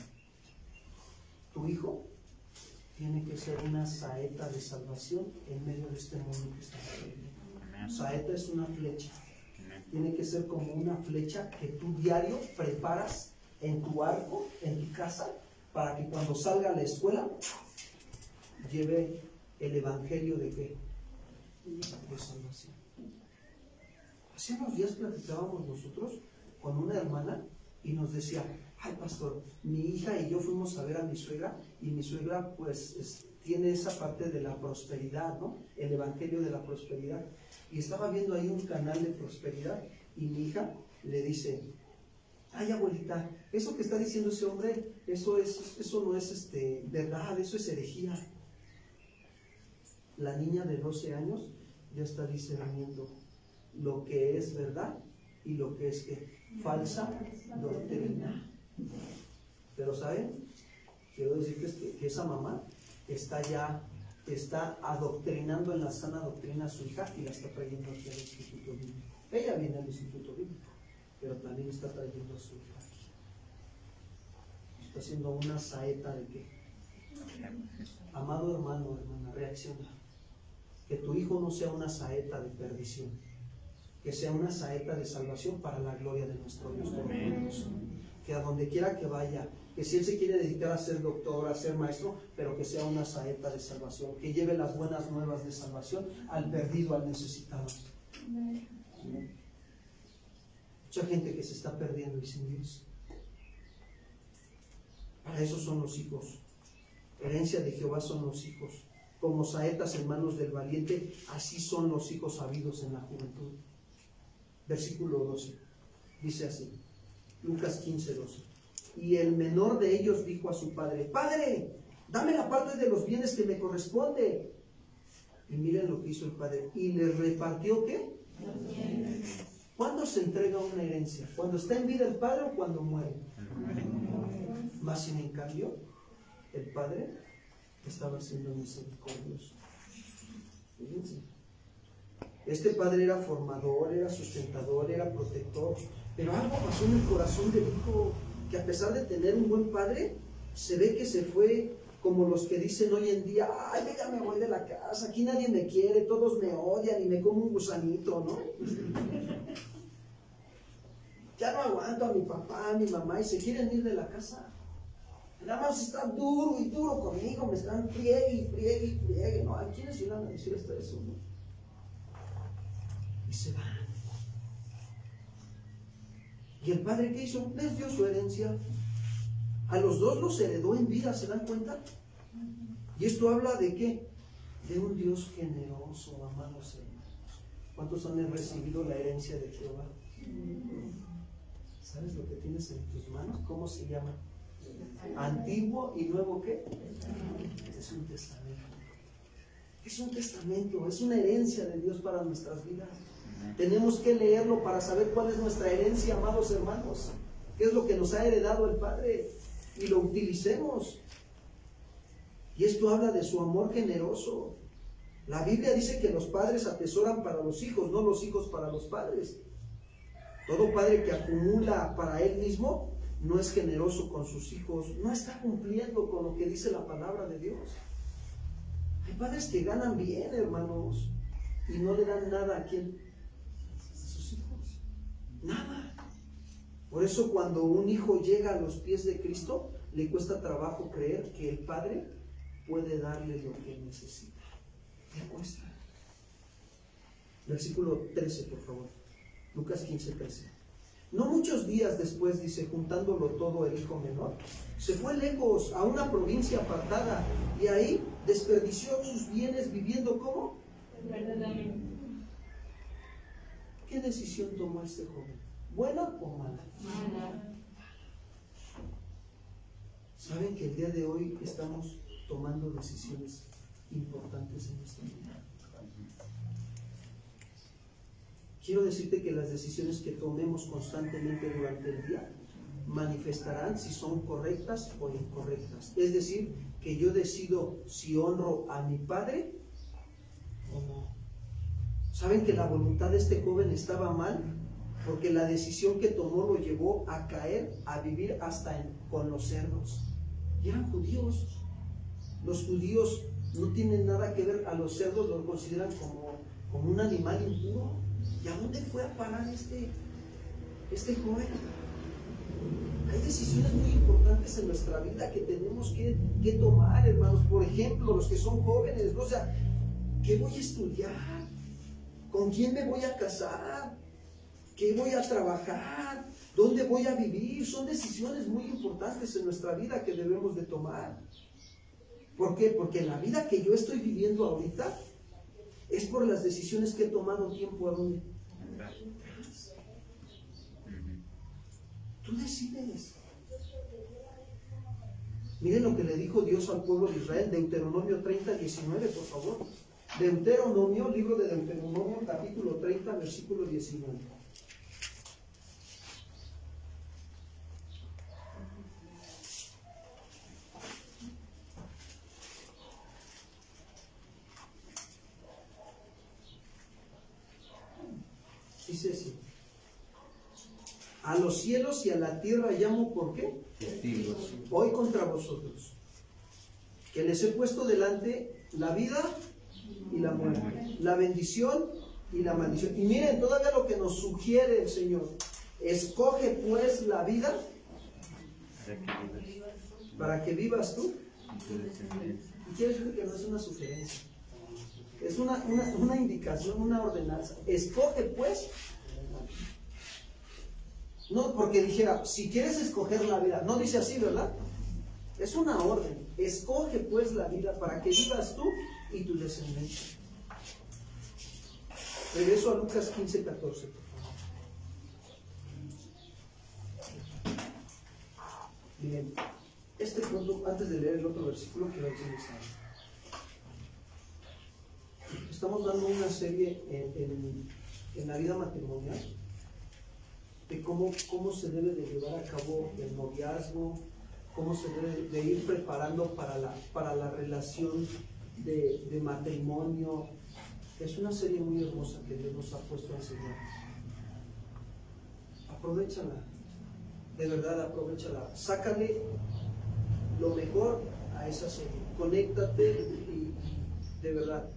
Tu hijo tiene que ser una saeta de salvación en medio de este mundo que está viviendo. Saeta es una flecha. Tiene que ser como una flecha que tú diario preparas en tu arco, en tu casa, para que cuando salga a la escuela lleve el evangelio de qué? De salvación. Hace unos días platicábamos nosotros con una hermana y nos decía: ay, pastor, mi hija y yo fuimos a ver a mi suegra, y mi suegra pues tiene esa parte de la prosperidad, ¿no? El evangelio de la prosperidad. Y estaba viendo ahí un canal de prosperidad, y mi hija le dice: ay, abuelita, eso que está diciendo ese hombre, eso no es verdad, eso es herejía. La niña de 12 años ya está discerniendo lo que es verdad y lo que es falsa doctrina. Pero ¿saben? Quiero decirles que esa mamá está adoctrinando en la sana doctrina a su hija y la está trayendo aquí al Instituto Bíblico. Ella viene al Instituto Bíblico, pero también está trayendo a su hija aquí. Está haciendo una saeta de qué. Amado hermano, hermana, reacciona. Que tu hijo no sea una saeta de perdición, que sea una saeta de salvación para la gloria de nuestro Dios Todopoderoso. Que a donde quiera que vaya, que si él se quiere dedicar a ser doctor, a ser maestro, pero que sea una saeta de salvación, que lleve las buenas nuevas de salvación al perdido, al necesitado. ¿Sí? Mucha gente que se está perdiendo y sin Dios. Para eso son los hijos. Herencia de Jehová son los hijos. Como saetas en manos del valiente, así son los hijos habidos en la juventud. Versículo 12. Dice así, Lucas 15:12. Y el menor de ellos dijo a su padre: Padre, dame la parte de los bienes que me corresponde. Y miren lo que hizo el padre. Y le repartió ¿qué? ¿Cuándo se entrega una herencia? ¿Cuando está en vida el padre o cuando muere? Más sin en cambio, el padre estaba siendo misericordioso. Fíjense. Este padre era formador, era sustentador, era protector, pero algo pasó en el corazón del hijo, que a pesar de tener un buen padre, se ve que se fue como los que dicen hoy en día: ay, yo ya me voy de la casa, aquí nadie me quiere, todos me odian y me como un gusanito, ¿no? Ya no aguanto a mi papá, a mi mamá, y se quieren ir de la casa. Nada más están duro y duro conmigo, me están friegue, ¿no? ¿A quiénes iban a decir hasta eso, no? Y se van. ¿Y el padre qué hizo? Les dio su herencia. A los dos los heredó en vida, ¿se dan cuenta? Y esto habla de ¿qué? De un Dios generoso, amados hermanos. ¿Cuántos han recibido la herencia de Jehová? ¿Sabes lo que tienes en tus manos? ¿Cómo se llama? Antiguo y nuevo ¿qué? Es un testamento. Es un testamento, es una herencia de Dios para nuestras vidas. Tenemos que leerlo para saber cuál es nuestra herencia, amados hermanos. ¿Qué es lo que nos ha heredado el Padre? Y lo utilicemos. Y esto habla de su amor generoso. La Biblia dice que los padres atesoran para los hijos, no los hijos para los padres. Todo padre que acumula para él mismo no es generoso con sus hijos, no está cumpliendo con lo que dice la palabra de Dios. Hay padres que ganan bien, hermanos, y no le dan nada a quién, a sus hijos, nada. Por eso cuando un hijo llega a los pies de Cristo, le cuesta trabajo creer que el padre puede darle lo que necesita. Le cuesta. Versículo 13, por favor. Lucas 15:13. No muchos días después, dice, juntándolo todo el hijo menor, se fue lejos a una provincia apartada y ahí desperdició sus bienes viviendo ¿cómo? ¿Qué decisión tomó este joven? ¿Buena o mala? Mala. ¿Saben que el día de hoy estamos tomando decisiones importantes en nuestra vida? Quiero decirte que las decisiones que tomemos constantemente durante el día manifestarán si son correctas o incorrectas. Es decir, que yo decido si honro a mi padre o no. ¿Saben que la voluntad de este joven estaba mal? Porque la decisión que tomó lo llevó a caer, a vivir hasta con los cerdos. Y eran judíos. Los judíos no tienen nada que ver, a los cerdos los consideran como como un animal impuro. ¿Y a dónde fue a parar este joven? Hay decisiones muy importantes en nuestra vida que tenemos que tomar, hermanos. Por ejemplo, los que son jóvenes, ¿no? O sea, ¿qué voy a estudiar? ¿Con quién me voy a casar? ¿Qué voy a trabajar? ¿Dónde voy a vivir? Son decisiones muy importantes en nuestra vida que debemos de tomar. ¿Por qué? Porque la vida que yo estoy viviendo ahorita es por las decisiones que he tomado tiempo a donde. Tú decides. Miren lo que le dijo Dios al pueblo de Israel, Deuteronomio 30, 19, por favor. Deuteronomio, libro de Deuteronomio, capítulo 30, versículo 19. Dice así: a los cielos y a la tierra llamo, ¿por qué? Testigos. Hoy contra vosotros, que les he puesto delante la vida y la muerte, la bendición y la maldición. Y miren todavía lo que nos sugiere el Señor: escoge pues la vida para que vivas tú. Y quiere decir que no es una sugerencia, es una indicación, una ordenanza. Escoge pues. No porque dijera, si quieres escoger la vida, no dice así, ¿verdad? Es una orden. Escoge pues la vida para que vivas tú y tu descendencia. Regreso a Lucas 15, 14, por favor. Bien, este punto, antes de leer el otro versículo, quiero decirles algo. Estamos dando una serie en la vida matrimonial de cómo se debe de llevar a cabo el noviazgo, cómo se debe de ir preparando para la relación de matrimonio. Es una serie muy hermosa que Dios nos ha puesto a enseñar. Aprovéchala, de verdad aprovéchala, sácale lo mejor a esa serie, conéctate y de verdad.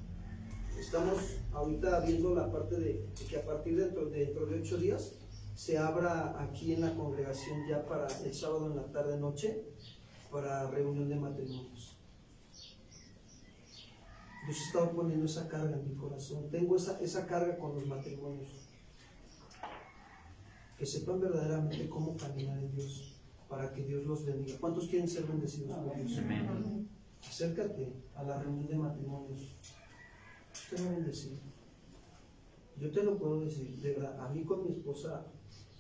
Estamos ahorita viendo la parte de que a partir dentro de 8 días se abra aquí en la congregación ya para el sábado en la tarde-noche para reunión de matrimonios. Dios ha estado poniendo esa carga en mi corazón. Tengo esa carga con los matrimonios. Que sepan verdaderamente cómo caminar en Dios para que Dios los bendiga. ¿Cuántos quieren ser bendecidos por Dios? Amén. Acércate a la reunión de matrimonios. Usted va a bendecir. Yo te lo puedo decir, de verdad, a mí con mi esposa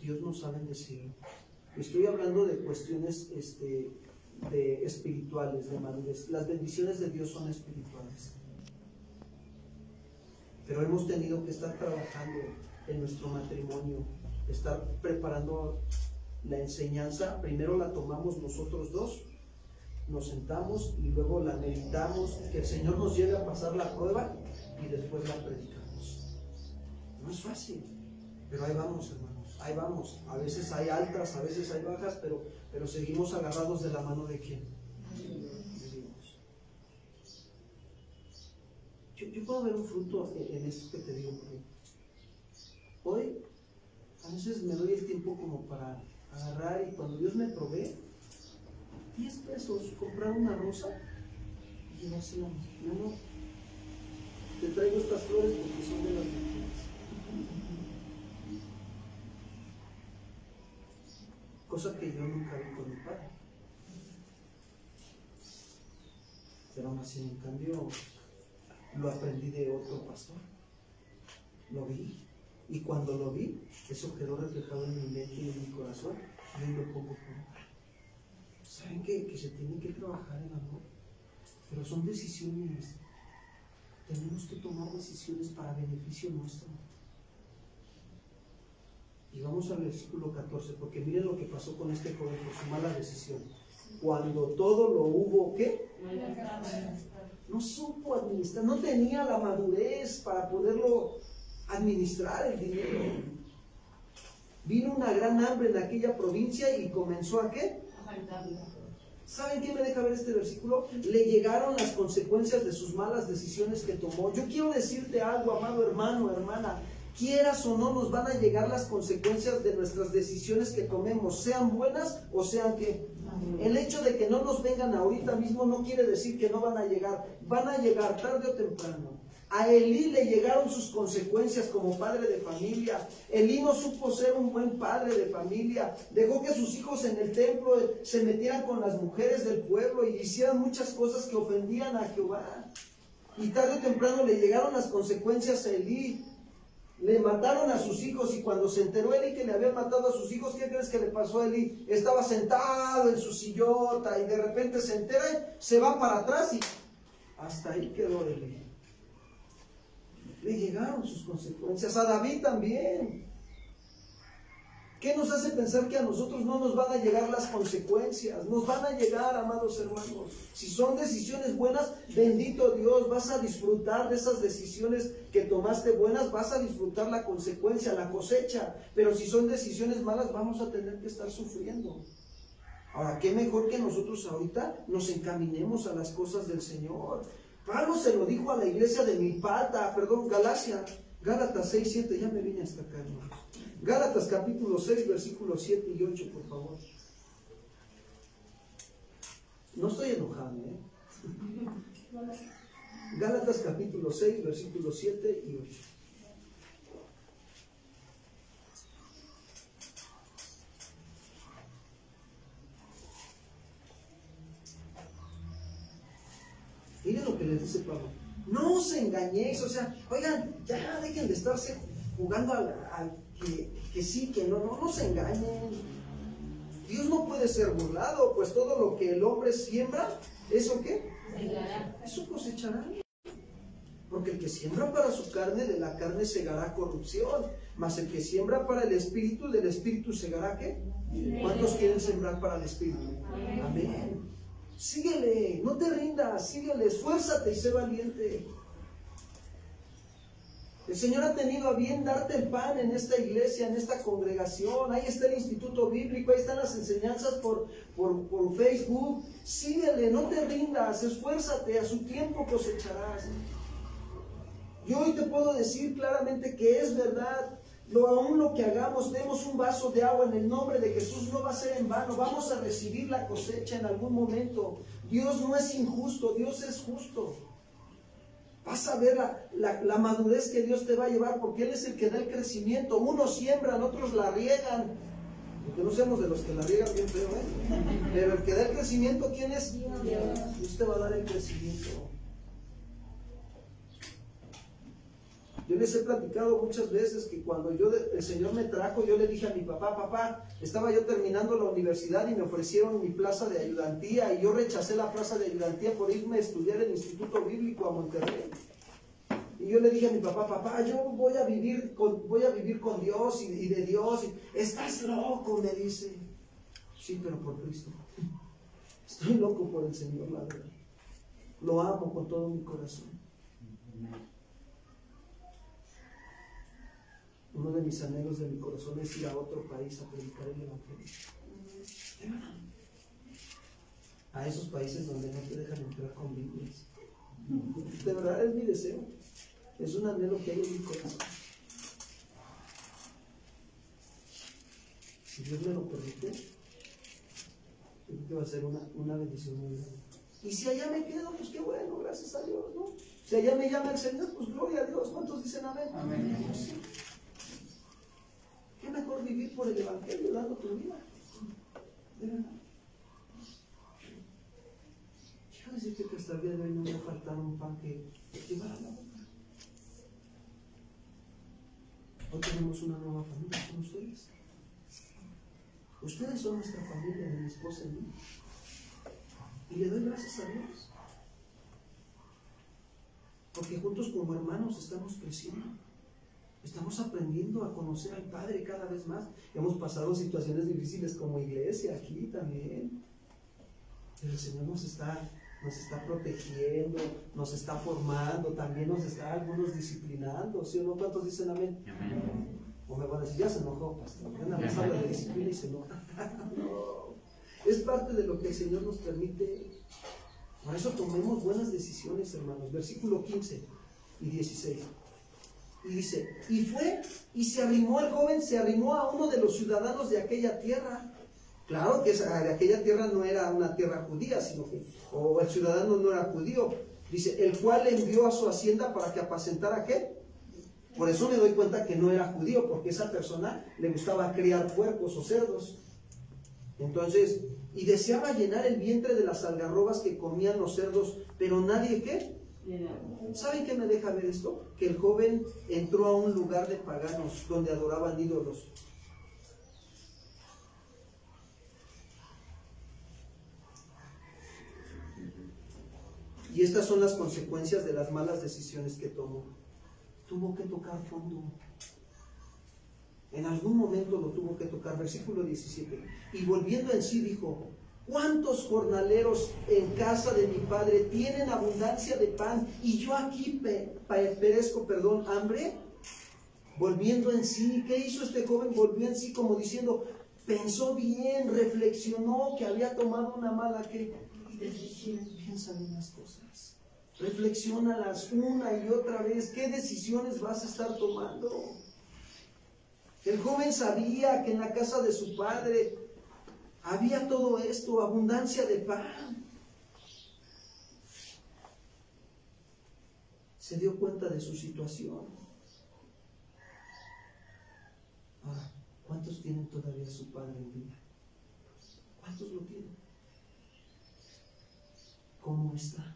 Dios nos ha bendecido. Estoy hablando de cuestiones de espirituales, de madurez. Las bendiciones de Dios son espirituales. Pero hemos tenido que estar trabajando en nuestro matrimonio, estar preparando la enseñanza. Primero la tomamos nosotros dos, nos sentamos y luego la meditamos, que el Señor nos lleve a pasar la prueba y después la predicamos. No es fácil, pero ahí vamos, hermanos, ahí vamos. A veces hay altas, a veces hay bajas, pero seguimos agarrados de la mano de ¿quién? De Dios. Yo puedo ver un fruto en esto que te digo. Hoy a veces me doy el tiempo como para agarrar y cuando Dios me provee 10 pesos, comprar una rosa y llevársela. No, te traigo estas flores porque son de las virtudes. Cosa que yo nunca vi con mi padre. Pero aún así, en cambio, lo aprendí de otro pastor. Lo vi. Y cuando lo vi, eso quedó reflejado en mi mente y en mi corazón. Y lo pongo por obra. ¿Saben que se tiene que trabajar en amor? Pero son decisiones. Tenemos que tomar decisiones para beneficio nuestro. Y vamos al versículo 14, porque miren lo que pasó con este joven por su mala decisión. Cuando todo lo hubo, ¿qué? No supo administrar, no tenía la madurez para poderlo administrar el dinero. Vino una gran hambre en aquella provincia y comenzó a ¿qué? ¿Saben qué me deja ver este versículo? Le llegaron las consecuencias de sus malas decisiones que tomó. Yo quiero decirte algo, amado hermano, hermana. Quieras o no, nos van a llegar las consecuencias de nuestras decisiones que tomemos, sean buenas o sean que... El hecho de que no nos vengan ahorita mismo no quiere decir que no van a llegar. Van a llegar tarde o temprano. A Elí le llegaron sus consecuencias como padre de familia. Elí no supo ser un buen padre de familia. Dejó que sus hijos en el templo se metieran con las mujeres del pueblo y hicieran muchas cosas que ofendían a Jehová. Y tarde o temprano le llegaron las consecuencias a Elí. Le mataron a sus hijos, y cuando se enteró Elí que le habían matado a sus hijos, ¿qué crees que le pasó a Elí? Estaba sentado en su sillota y de repente se entera, se va para atrás y hasta ahí quedó Elí. Le llegaron sus consecuencias, a David también. ¿Qué nos hace pensar que a nosotros no nos van a llegar las consecuencias? Nos van a llegar, amados hermanos. Si son decisiones buenas, bendito Dios, vas a disfrutar de esas decisiones que tomaste buenas, vas a disfrutar la consecuencia, la cosecha. Pero si son decisiones malas, vamos a tener que estar sufriendo. Ahora, qué mejor que nosotros ahorita nos encaminemos a las cosas del Señor. Pablo se lo dijo a la iglesia de Gálatas 6, 7, ya me vine hasta acá, hermano. Gálatas capítulo 6, versículos 7 y 8, por favor. No estoy enojado, Gálatas capítulo 6, versículos 7 y 8. Miren lo que les dice Pablo. No os engañéis, o sea, oigan, ya dejen de estarse jugando al que sí, que no se engañen. Dios no puede ser burlado, pues todo lo que el hombre siembra, ¿eso qué? Eso cosechará. Porque el que siembra para su carne, de la carne segará corrupción, mas el que siembra para el espíritu, del espíritu segará ¿qué? ¿Cuántos quieren sembrar para el espíritu? Amén. Síguele, no te rindas, síguele, esfuérzate y sé valiente. El Señor ha tenido a bien darte el pan en esta iglesia, en esta congregación. Ahí está el instituto bíblico, ahí están las enseñanzas por Facebook. Síguele, no te rindas, esfuérzate, a su tiempo cosecharás. Yo hoy te puedo decir claramente que es verdad. Aún lo que hagamos, demos un vaso de agua en el nombre de Jesús, no va a ser en vano. Vamos a recibir la cosecha en algún momento. Dios no es injusto, Dios es justo. Vas a ver la madurez que Dios te va a llevar, porque Él es el que da el crecimiento. Unos siembran, otros la riegan. Porque no seamos de los que la riegan bien feo, Pero el que da el crecimiento, ¿quién es? Dios te va a dar el crecimiento. Yo les he platicado muchas veces que cuando el Señor me trajo, yo le dije a mi papá, estaba yo terminando la universidad y me ofrecieron mi plaza de ayudantía, y yo rechacé la plaza de ayudantía por irme a estudiar el Instituto Bíblico a Monterrey. Y yo le dije a mi papá, yo voy a vivir con Dios y de Dios. ¿Estás loco?, me dice. Sí, pero por Cristo. Estoy loco por el Señor, la verdad. Lo amo con todo mi corazón. Uno de mis anhelos de mi corazón es ir a otro país a predicar el Evangelio. A esos países donde no te dejan entrar con Biblias. De verdad es mi deseo. Es un anhelo que hay en mi corazón. Si Dios me lo permite, creo que va a ser una bendición muy grande. Y si allá me quedo, pues qué bueno, gracias a Dios, ¿no? Si allá me llama el Señor, pues gloria a Dios. ¿Cuántos dicen amén? Amén. Sí. ¿Qué mejor vivir por el Evangelio dando tu vida? De verdad. Quiero decirte que hasta el día de hoy no me va a faltar un pan que llevar a la boca. Hoy tenemos una nueva familia con ustedes. Ustedes son nuestra familia, de mi esposa y mí. Y le doy gracias a Dios. Porque juntos como hermanos estamos creciendo. Estamos aprendiendo a conocer al Padre cada vez más. Hemos pasado situaciones difíciles como iglesia aquí también. Pero el Señor nos está protegiendo, nos está formando, también nos está algunos disciplinando. ¿Sí o no? ¿Cuántos dicen amén? Amén. O me van a decir, ya se enojó, pastor. Ya nada más habla de disciplina y se enoja. No. Es parte de lo que el Señor nos permite. Por eso tomemos buenas decisiones, hermanos. Versículo 15 y 16. Y dice, y fue y se arrimó el joven, se arrimó a uno de los ciudadanos de aquella tierra. Claro que de aquella tierra no era una tierra judía, sino que, o el ciudadano no era judío. Dice, el cual le envió a su hacienda para que apacentara ¿qué? Por eso me doy cuenta que no era judío, porque esa persona le gustaba criar puercos o cerdos. Entonces, y deseaba llenar el vientre de las algarrobas que comían los cerdos, pero nadie ¿qué? ¿Saben qué me deja ver esto? Que el joven entró a un lugar de paganos donde adoraban ídolos. Y estas son las consecuencias de las malas decisiones que tomó. Tuvo que tocar fondo. En algún momento lo tuvo que tocar. Versículo 17. Y volviendo en sí dijo, ¿cuántos jornaleros en casa de mi padre tienen abundancia de pan y yo aquí perezco, hambre? Volviendo en sí, ¿qué hizo este joven? Volvió en sí como diciendo, pensó bien, reflexionó que había tomado una mala decisión. Piensa en las cosas, reflexiónalas una y otra vez. ¿Qué decisiones vas a estar tomando? El joven sabía que en la casa de su padre había todo esto, abundancia de pan. Se dio cuenta de su situación. Ahora, ¿cuántos tienen todavía a su padre en vida? ¿Cuántos lo tienen? ¿Cómo está?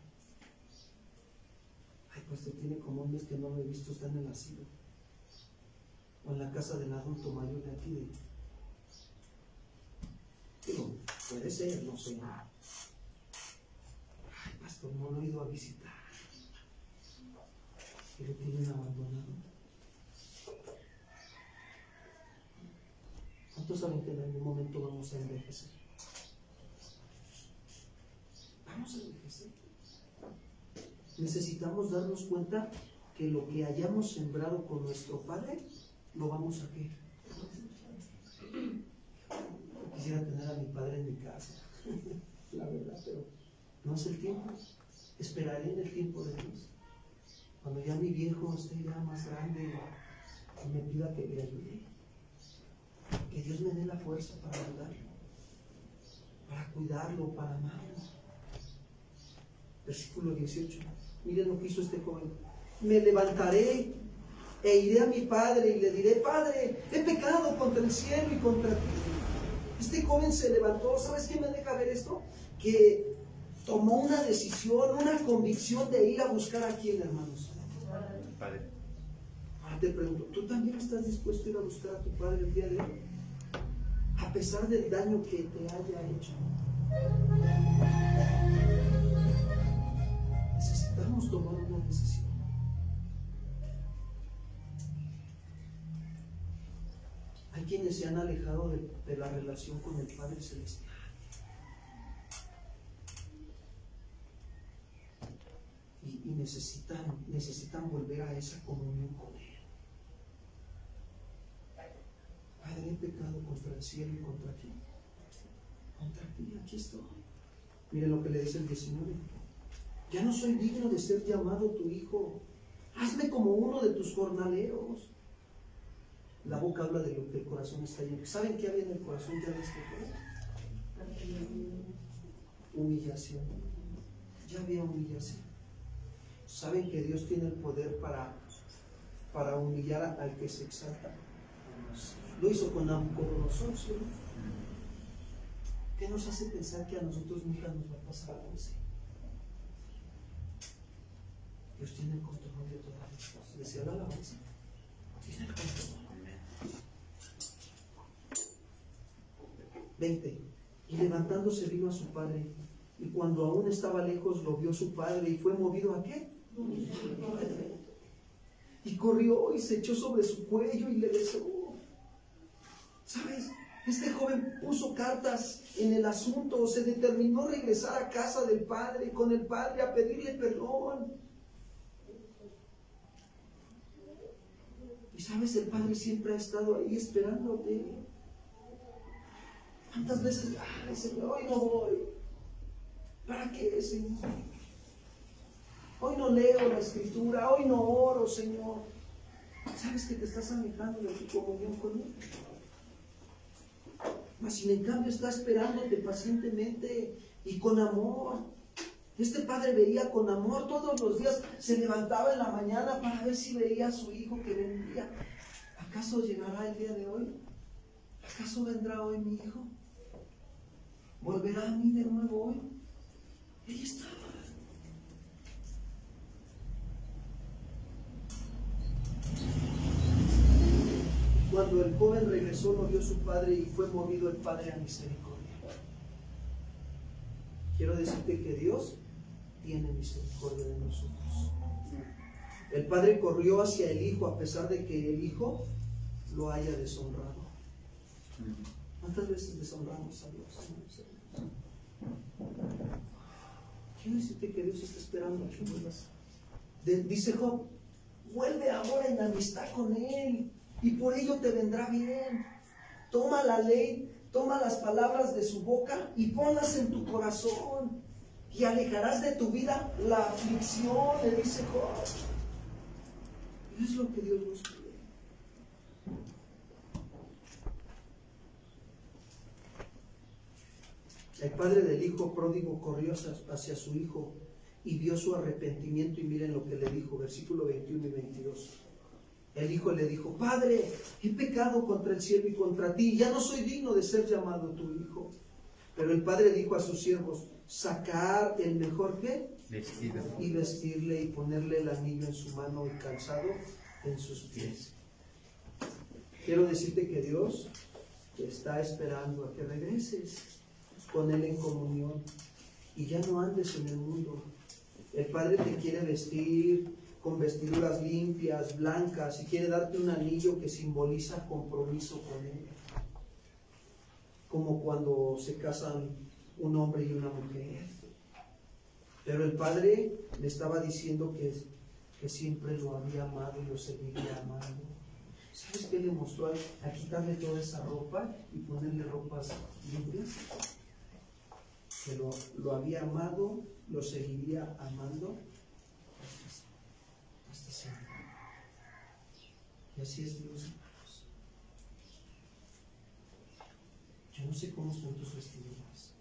Ay, pues tiene como un mes que no lo he visto, está en el asilo. O en la casa del adulto mayor de aquí. Digo, puede ser, no sé. Ay, pastor, no lo he ido a visitar. Y lo tienen abandonado. ¿Cuántos saben que en algún momento vamos a envejecer? Vamos a envejecer. Necesitamos darnos cuenta que lo que hayamos sembrado con nuestro Padre, lo vamos a ver. Quisiera tener a mi padre en mi casa, la verdad, pero no es el tiempo. Esperaré en el tiempo de Dios. Cuando ya mi viejo esté ya más grande y me pida que le ayude, que Dios me dé la fuerza para ayudarlo, para cuidarlo, para amarlo. Versículo 18. Miren lo que hizo este joven. Me levantaré e iré a mi padre y le diré, Padre, he pecado contra el cielo y contra ti. Este joven se levantó. ¿Sabes qué me deja ver esto? Que tomó una decisión, una convicción de ir a buscar a quién, hermanos. Padre. Ahora te pregunto, ¿tú también estás dispuesto a ir a buscar a tu padre el día de hoy? A pesar del daño que te haya hecho. Necesitamos tomar una decisión. Hay quienes se han alejado de la relación con el Padre Celestial. Y necesitan volver a esa comunión con Él. Padre, he pecado contra el cielo y contra ti. Contra ti, aquí estoy. Miren lo que le dice el 19. Ya no soy digno de ser llamado tu hijo. Hazme como uno de tus jornaleros. La boca habla de lo que el corazón está lleno. ¿Saben qué había en el corazón ya de este joven? Humillación. Ya había humillación. ¿Saben que Dios tiene el poder para humillar al que se exalta? Lo hizo con Nabucodonosor, ¿sí? ¿Qué nos hace pensar que a nosotros nunca nos va a pasar algo así? Dios tiene el control de todas las cosas. Decía la alabanza. Tiene el control. 20. Y levantándose vino a su padre, y cuando aún estaba lejos lo vio su padre, y fue movido ¿a qué? Y corrió y se echó sobre su cuello y le besó. ¿Sabes? Este joven puso cartas en el asunto, se determinó regresar a casa del padre, con el padre, a pedirle perdón. Y sabes, el padre siempre ha estado ahí esperándote. ¿Cuántas veces, ay Señor, hoy no voy? ¿Para qué, Señor? Hoy no leo la Escritura, hoy no oro, Señor. ¿Sabes que te estás alejando de tu comunión con Él? Mas sin en cambio está esperándote pacientemente y con amor. Este padre veía con amor todos los días, se levantaba en la mañana para ver si veía a su hijo que vendría. ¿Acaso llegará el día de hoy? ¿Acaso vendrá hoy mi hijo? ¿Volverá a mí de nuevo hoy? Ahí estaba. Cuando el joven regresó, no vio a su padre y fue movido el padre a misericordia. Quiero decirte que Dios tiene misericordia de nosotros. El padre corrió hacia el hijo a pesar de que el hijo lo haya deshonrado. ¿Cuántas veces deshonramos a Dios? Quiero decirte que Dios está esperando que vuelvas. Dice Job, vuelve ahora en amistad con Él y por ello te vendrá bien. Toma la ley, toma las palabras de su boca y ponlas en tu corazón y alejarás de tu vida la aflicción, le dice Job. Es lo que Dios nos pide. El padre del hijo pródigo corrió hacia su hijo y vio su arrepentimiento y miren lo que le dijo, versículo 21 y 22. El hijo le dijo, Padre, he pecado contra el cielo y contra ti, ya no soy digno de ser llamado tu hijo. Pero el padre dijo a sus siervos, sacar el mejor ¿qué? Vestido. Y vestirle y ponerle el anillo en su mano y calzado en sus pies. Quiero decirte que Dios te está esperando a que regreses con Él en comunión y ya no andes en el mundo. El Padre te quiere vestir con vestiduras limpias, blancas, y quiere darte un anillo que simboliza compromiso con Él, como cuando se casan un hombre y una mujer. Pero el Padre le estaba diciendo que siempre lo había amado y lo seguiría amando. ¿Sabes qué le mostró a quitarle toda esa ropa y ponerle ropas limpias? Que lo había amado, lo seguiría amando hasta siempre. Y así es Dios, hermanos. Yo no sé cómo están tus vestiduras,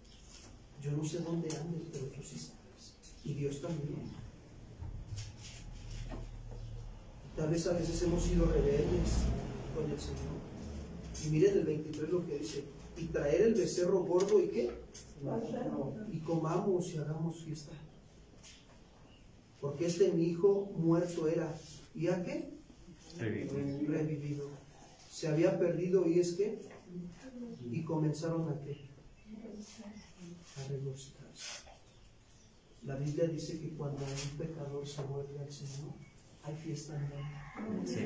yo no sé dónde andes, pero tú sí sabes, y Dios también. Tal vez a veces hemos sido rebeldes con el Señor. Y miren el 23 lo que dice, y traer el becerro gordo y ¿qué? Y comamos y hagamos fiesta. Porque mi hijo muerto era, ¿y a qué? Revivido. Se había perdido y es que, y comenzaron a qué? A regocijarse. La Biblia dice que cuando un pecador se vuelve al Señor, hay fiesta en él. Sí.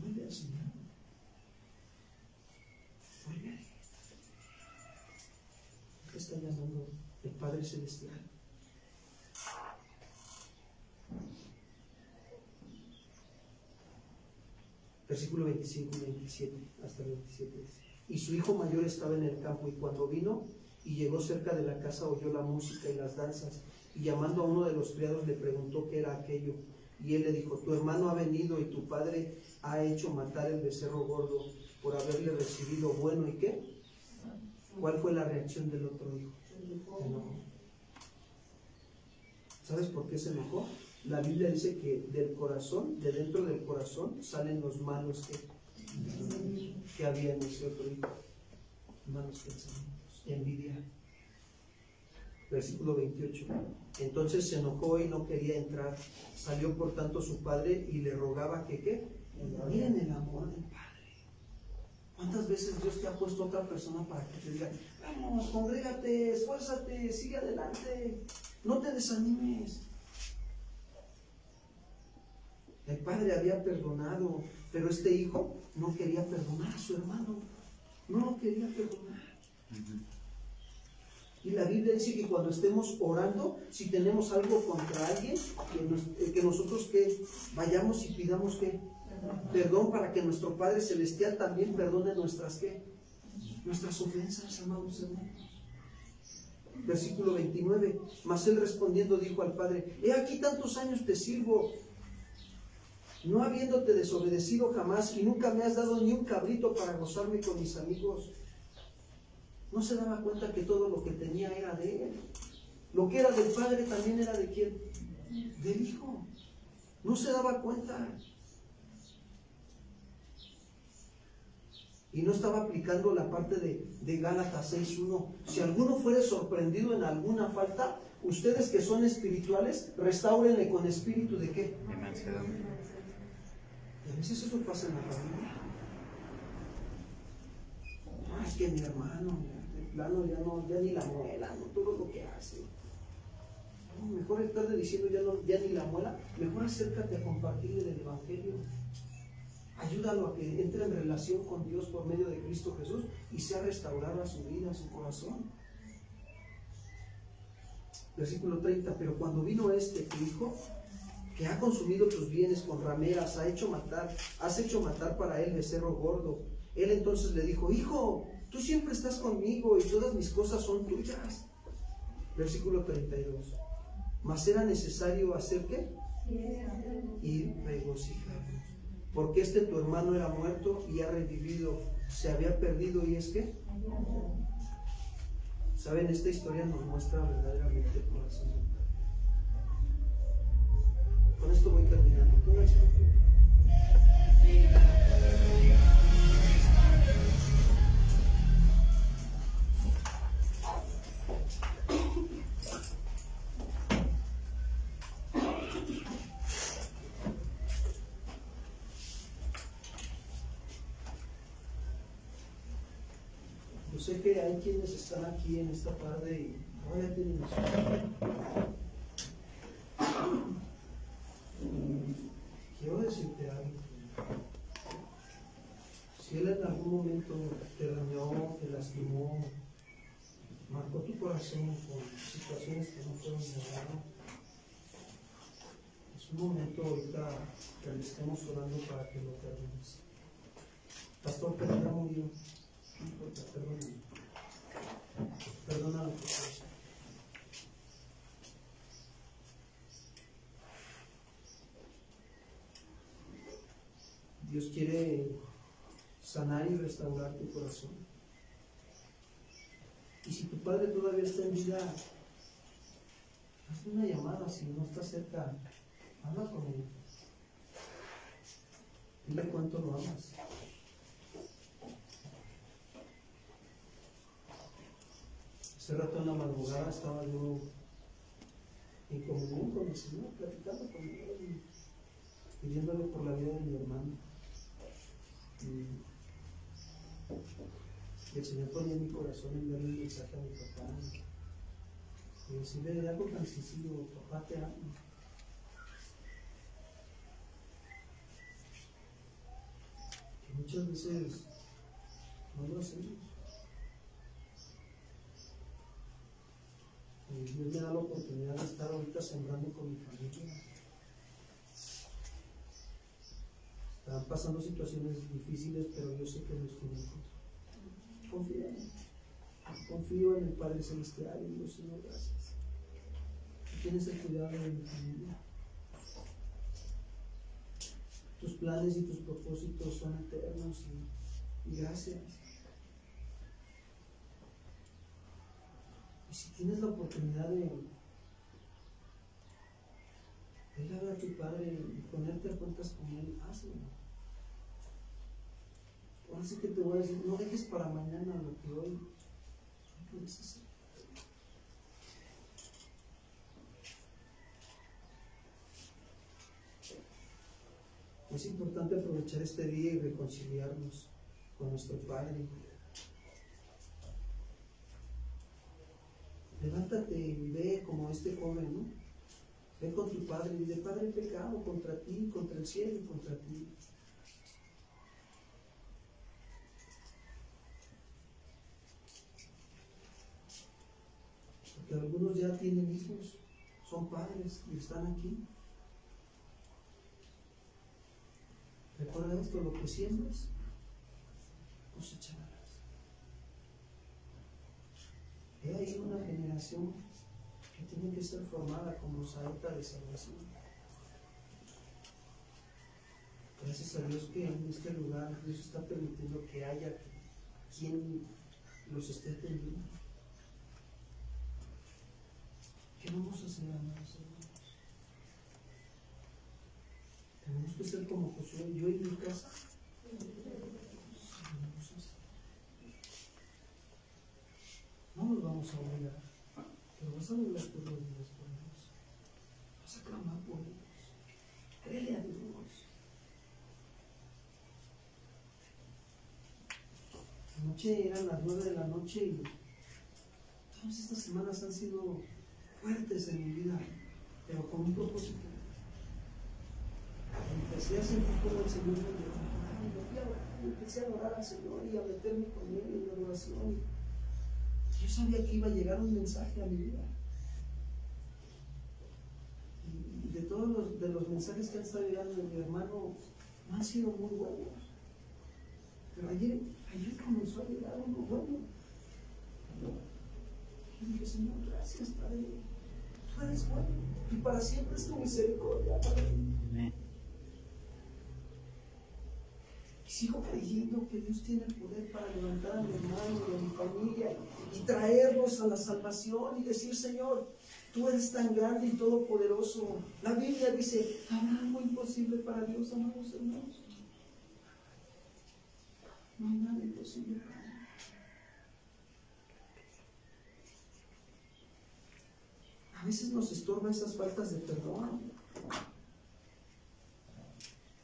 Vuelve al Señor. Vuelve. ¿Qué está llamando el Padre Celestial? Versículo 25 y 27, hasta el 27 dice, y su hijo mayor estaba en el campo, y cuando vino y llegó cerca de la casa, oyó la música y las danzas, y llamando a uno de los criados le preguntó qué era aquello, y él le dijo, tu hermano ha venido y tu padre ha hecho matar el becerro gordo por haberle recibido bueno, ¿y qué? ¿Cuál fue la reacción del otro hijo? Se enojó. ¿Sabes por qué se enojó? La Biblia dice que del corazón, de dentro del corazón, salen los malos que había en ese otro hijo. Malos pensamientos, envidia. Versículo 28. Entonces se enojó y no quería entrar. Salió por tanto su padre y le rogaba que ¿qué? Miren el amor del Padre. ¿Cuántas veces Dios te ha puesto a otra persona para que te diga, vamos, congrégate, esfuérzate, sigue adelante, no te desanimes? El padre había perdonado, pero este hijo no quería perdonar a su hermano, no lo quería perdonar. Y la Biblia dice que cuando estemos orando, si tenemos algo contra alguien, que nosotros que vayamos y pidamos que perdón para que nuestro Padre Celestial también perdone nuestras ¿qué? nuestras ofensas, amados hermanos. Versículo 29, mas él respondiendo dijo al padre: he aquí tantos años te sirvo, no habiéndote desobedecido jamás, y nunca me has dado ni un cabrito para gozarme con mis amigos. No se daba cuenta que todo lo que tenía era de él. Lo que era del padre también era de quién, del hijo. No se daba cuenta. Y no estaba aplicando la parte de Gálatas 6:1. Si alguno fuere sorprendido en alguna falta, ustedes que son espirituales, restáurenle con espíritu de ¿qué? De mansedumbre. Y a veces eso pasa en la familia. Es que mi hermano, de plano ya ni la muela, no todo lo que hace. No, mejor estarle diciendo ya ni la muela, mejor acércate a compartirle el Evangelio. Ayúdalo a que entre en relación con Dios por medio de Cristo Jesús y sea restaurada su vida, su corazón. Versículo 30, pero cuando vino tu hijo, que ha consumido tus bienes con rameras, has hecho matar para él becerro gordo. Él entonces le dijo: hijo, tú siempre estás conmigo y todas mis cosas son tuyas. Versículo 32, mas era necesario hacer ¿qué? Y regocijarnos. Porque tu hermano era muerto y ha revivido, se había perdido y es que, ¿saben? Esta historia nos muestra verdaderamente el corazón del Padre. Con esto voy terminando. Pónganse. Yo sé que hay quienes están aquí en esta tarde y todavía tienen eso. Quiero decirte algo. Si él en algún momento te dañó, te lastimó, marcó tu corazón con situaciones que no fueron de, es un momento ahorita que le estemos orando para que lo perdones. Pastor, perdóname yo. No importa, perdóname. Perdónalo por eso. Dios quiere sanar y restaurar tu corazón. Y si tu padre todavía está en vida, hazle una llamada. Si no está cerca, habla con él. Dile cuánto lo amas. Hace rato en la madrugada estaba yo en comunión con el Señor, platicando con él, pidiéndole por la vida de mi hermano. Y el Señor ponía en mi corazón enviarle un mensaje a mi papá y decirle algo tan sencillo: papá, te amo. Que muchas veces no lo hacemos. Y Dios me da la oportunidad de estar ahorita sembrando con mi familia. Están pasando situaciones difíciles, pero yo sé que Dios tiene confianza. Confío en el Padre Celestial y Dios, Señor, gracias. Tú tienes el cuidado de mi familia. Tus planes y tus propósitos son eternos y gracias. Y si tienes la oportunidad de ir a ver a tu Padre y ponerte a cuentas con Él, hazlo. Ahora sí que te voy a decir, no dejes para mañana lo que hoy no puedes hacer. Es importante aprovechar este día y reconciliarnos con nuestro Padre. Levántate y ve como este joven, ¿no? Ve con tu Padre y dile: Padre, he pecado contra ti, contra el cielo y contra ti. Porque algunos ya tienen hijos, son padres y están aquí. Recuerda esto: lo que siembras, cosecharás. He ahí una generación que tiene que ser formada como saeta de salvación. Gracias a Dios que en este lugar Dios está permitiendo que haya quien los esté atendiendo. ¿Qué vamos a hacer, amados hermanos? Tenemos que ser como Josué, yo y mi casa. No nos vamos a obligar, pero vas a doblar tus rodillas por Dios. Vas a clamar por Dios. Créele a Dios. Anoche eran las 9 de la noche y todas estas semanas han sido fuertes en mi vida, pero con un propósito. Empecé a sentir como el Señor me llevaba, empecé a adorar al Señor y a meterme con Él en la adoración. Yo sabía que iba a llegar un mensaje a mi vida. Y de todos los mensajes que han estado llegando de mi hermano, no han sido muy buenos. Pero ayer comenzó a llegar uno bueno. Y dije, Señor, gracias, Padre. Tú eres bueno. Y para siempre es tu misericordia, Padre. Amén. Y sigo creyendo que Dios tiene el poder para levantar a mi hermano y a mi familia y traerlos a la salvación y decir, Señor, tú eres tan grande y todopoderoso. La Biblia dice, ¿habrá algo imposible para Dios, amados hermanos? No hay nada imposible para Él. A veces nos estorban esas faltas de perdón.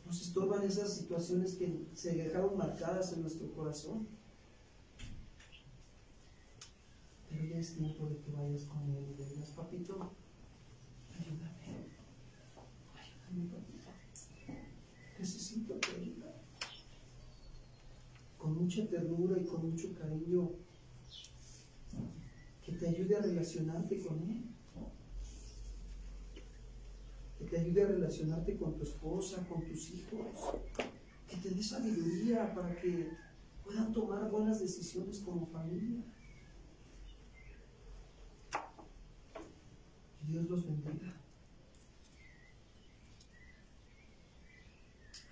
Nos estorban esas situaciones que se dejaron marcadas en nuestro corazón. Pero ya es tiempo de que vayas con Él y le digas, papito, ayúdame. Ayúdame, papito. Necesito tu ayuda. Con mucha ternura y con mucho cariño, que te ayude a relacionarte con Él, que te ayude a relacionarte con tu esposa, con tus hijos, que te dé sabiduría para que puedan tomar buenas decisiones como familia. Que Dios los bendiga.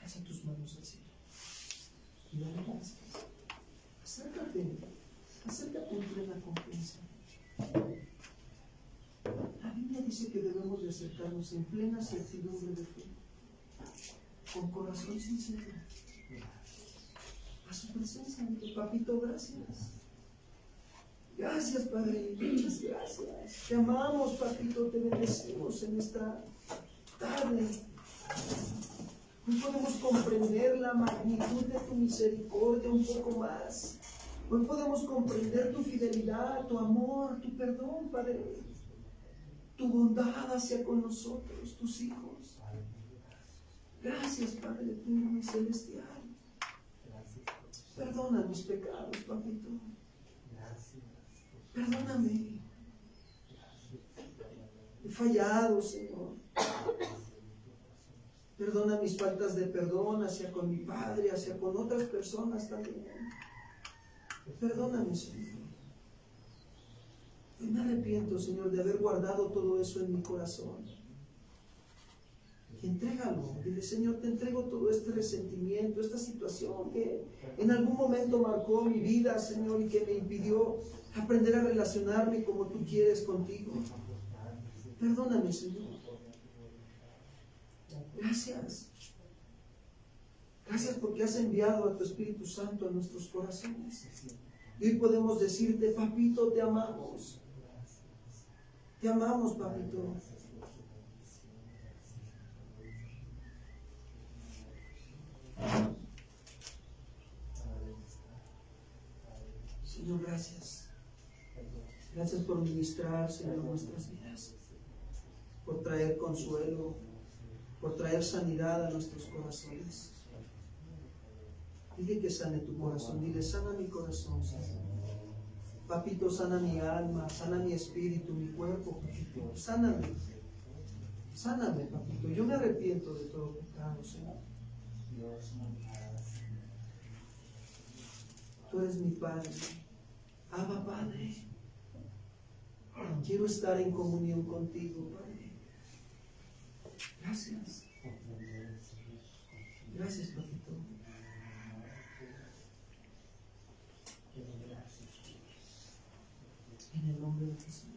Alza tus manos al cielo y dale gracias. Acércate en plena confianza. La Biblia dice que debemos de acercarnos en plena certidumbre de fe, con corazón sincero, a su presencia. Papito, gracias. Gracias, Padre, muchas gracias. Te amamos, papito, te bendecimos en esta tarde. Hoy podemos comprender la magnitud de tu misericordia un poco más. Hoy podemos comprender tu fidelidad, tu amor, tu perdón, Padre. Tu bondad hacia con nosotros, tus hijos. Gracias, Padre eterno y celestial. Perdona mis pecados, papito. Perdóname. He fallado, Señor. Perdona mis faltas de perdón hacia con mi padre, hacia con otras personas también. Perdóname, Señor. Y me arrepiento, Señor, de haber guardado todo eso en mi corazón. Y entrégalo. Dile, Señor, te entrego todo este resentimiento, esta situación que en algún momento marcó mi vida, Señor, y que me impidió aprender a relacionarme como tú quieres contigo. Perdóname, Señor. Gracias. Gracias porque has enviado a tu Espíritu Santo a nuestros corazones. Y hoy podemos decirte, papito, te amamos. Te amamos, papito. Señor, gracias. Gracias por ministrar, Señor, nuestras vidas. Por traer consuelo, por traer sanidad a nuestros corazones. Dile que sane tu corazón. Dile, sana mi corazón, Señor. Papito, sana mi alma, sana mi espíritu, mi cuerpo, papito. Sáname. Sáname, papito. Yo me arrepiento de todo pecado, Señor. Tú eres mi Padre. Abba, Padre. Quiero estar en comunión contigo, Padre. Gracias. Gracias, Papito. En el nombre de Jesús.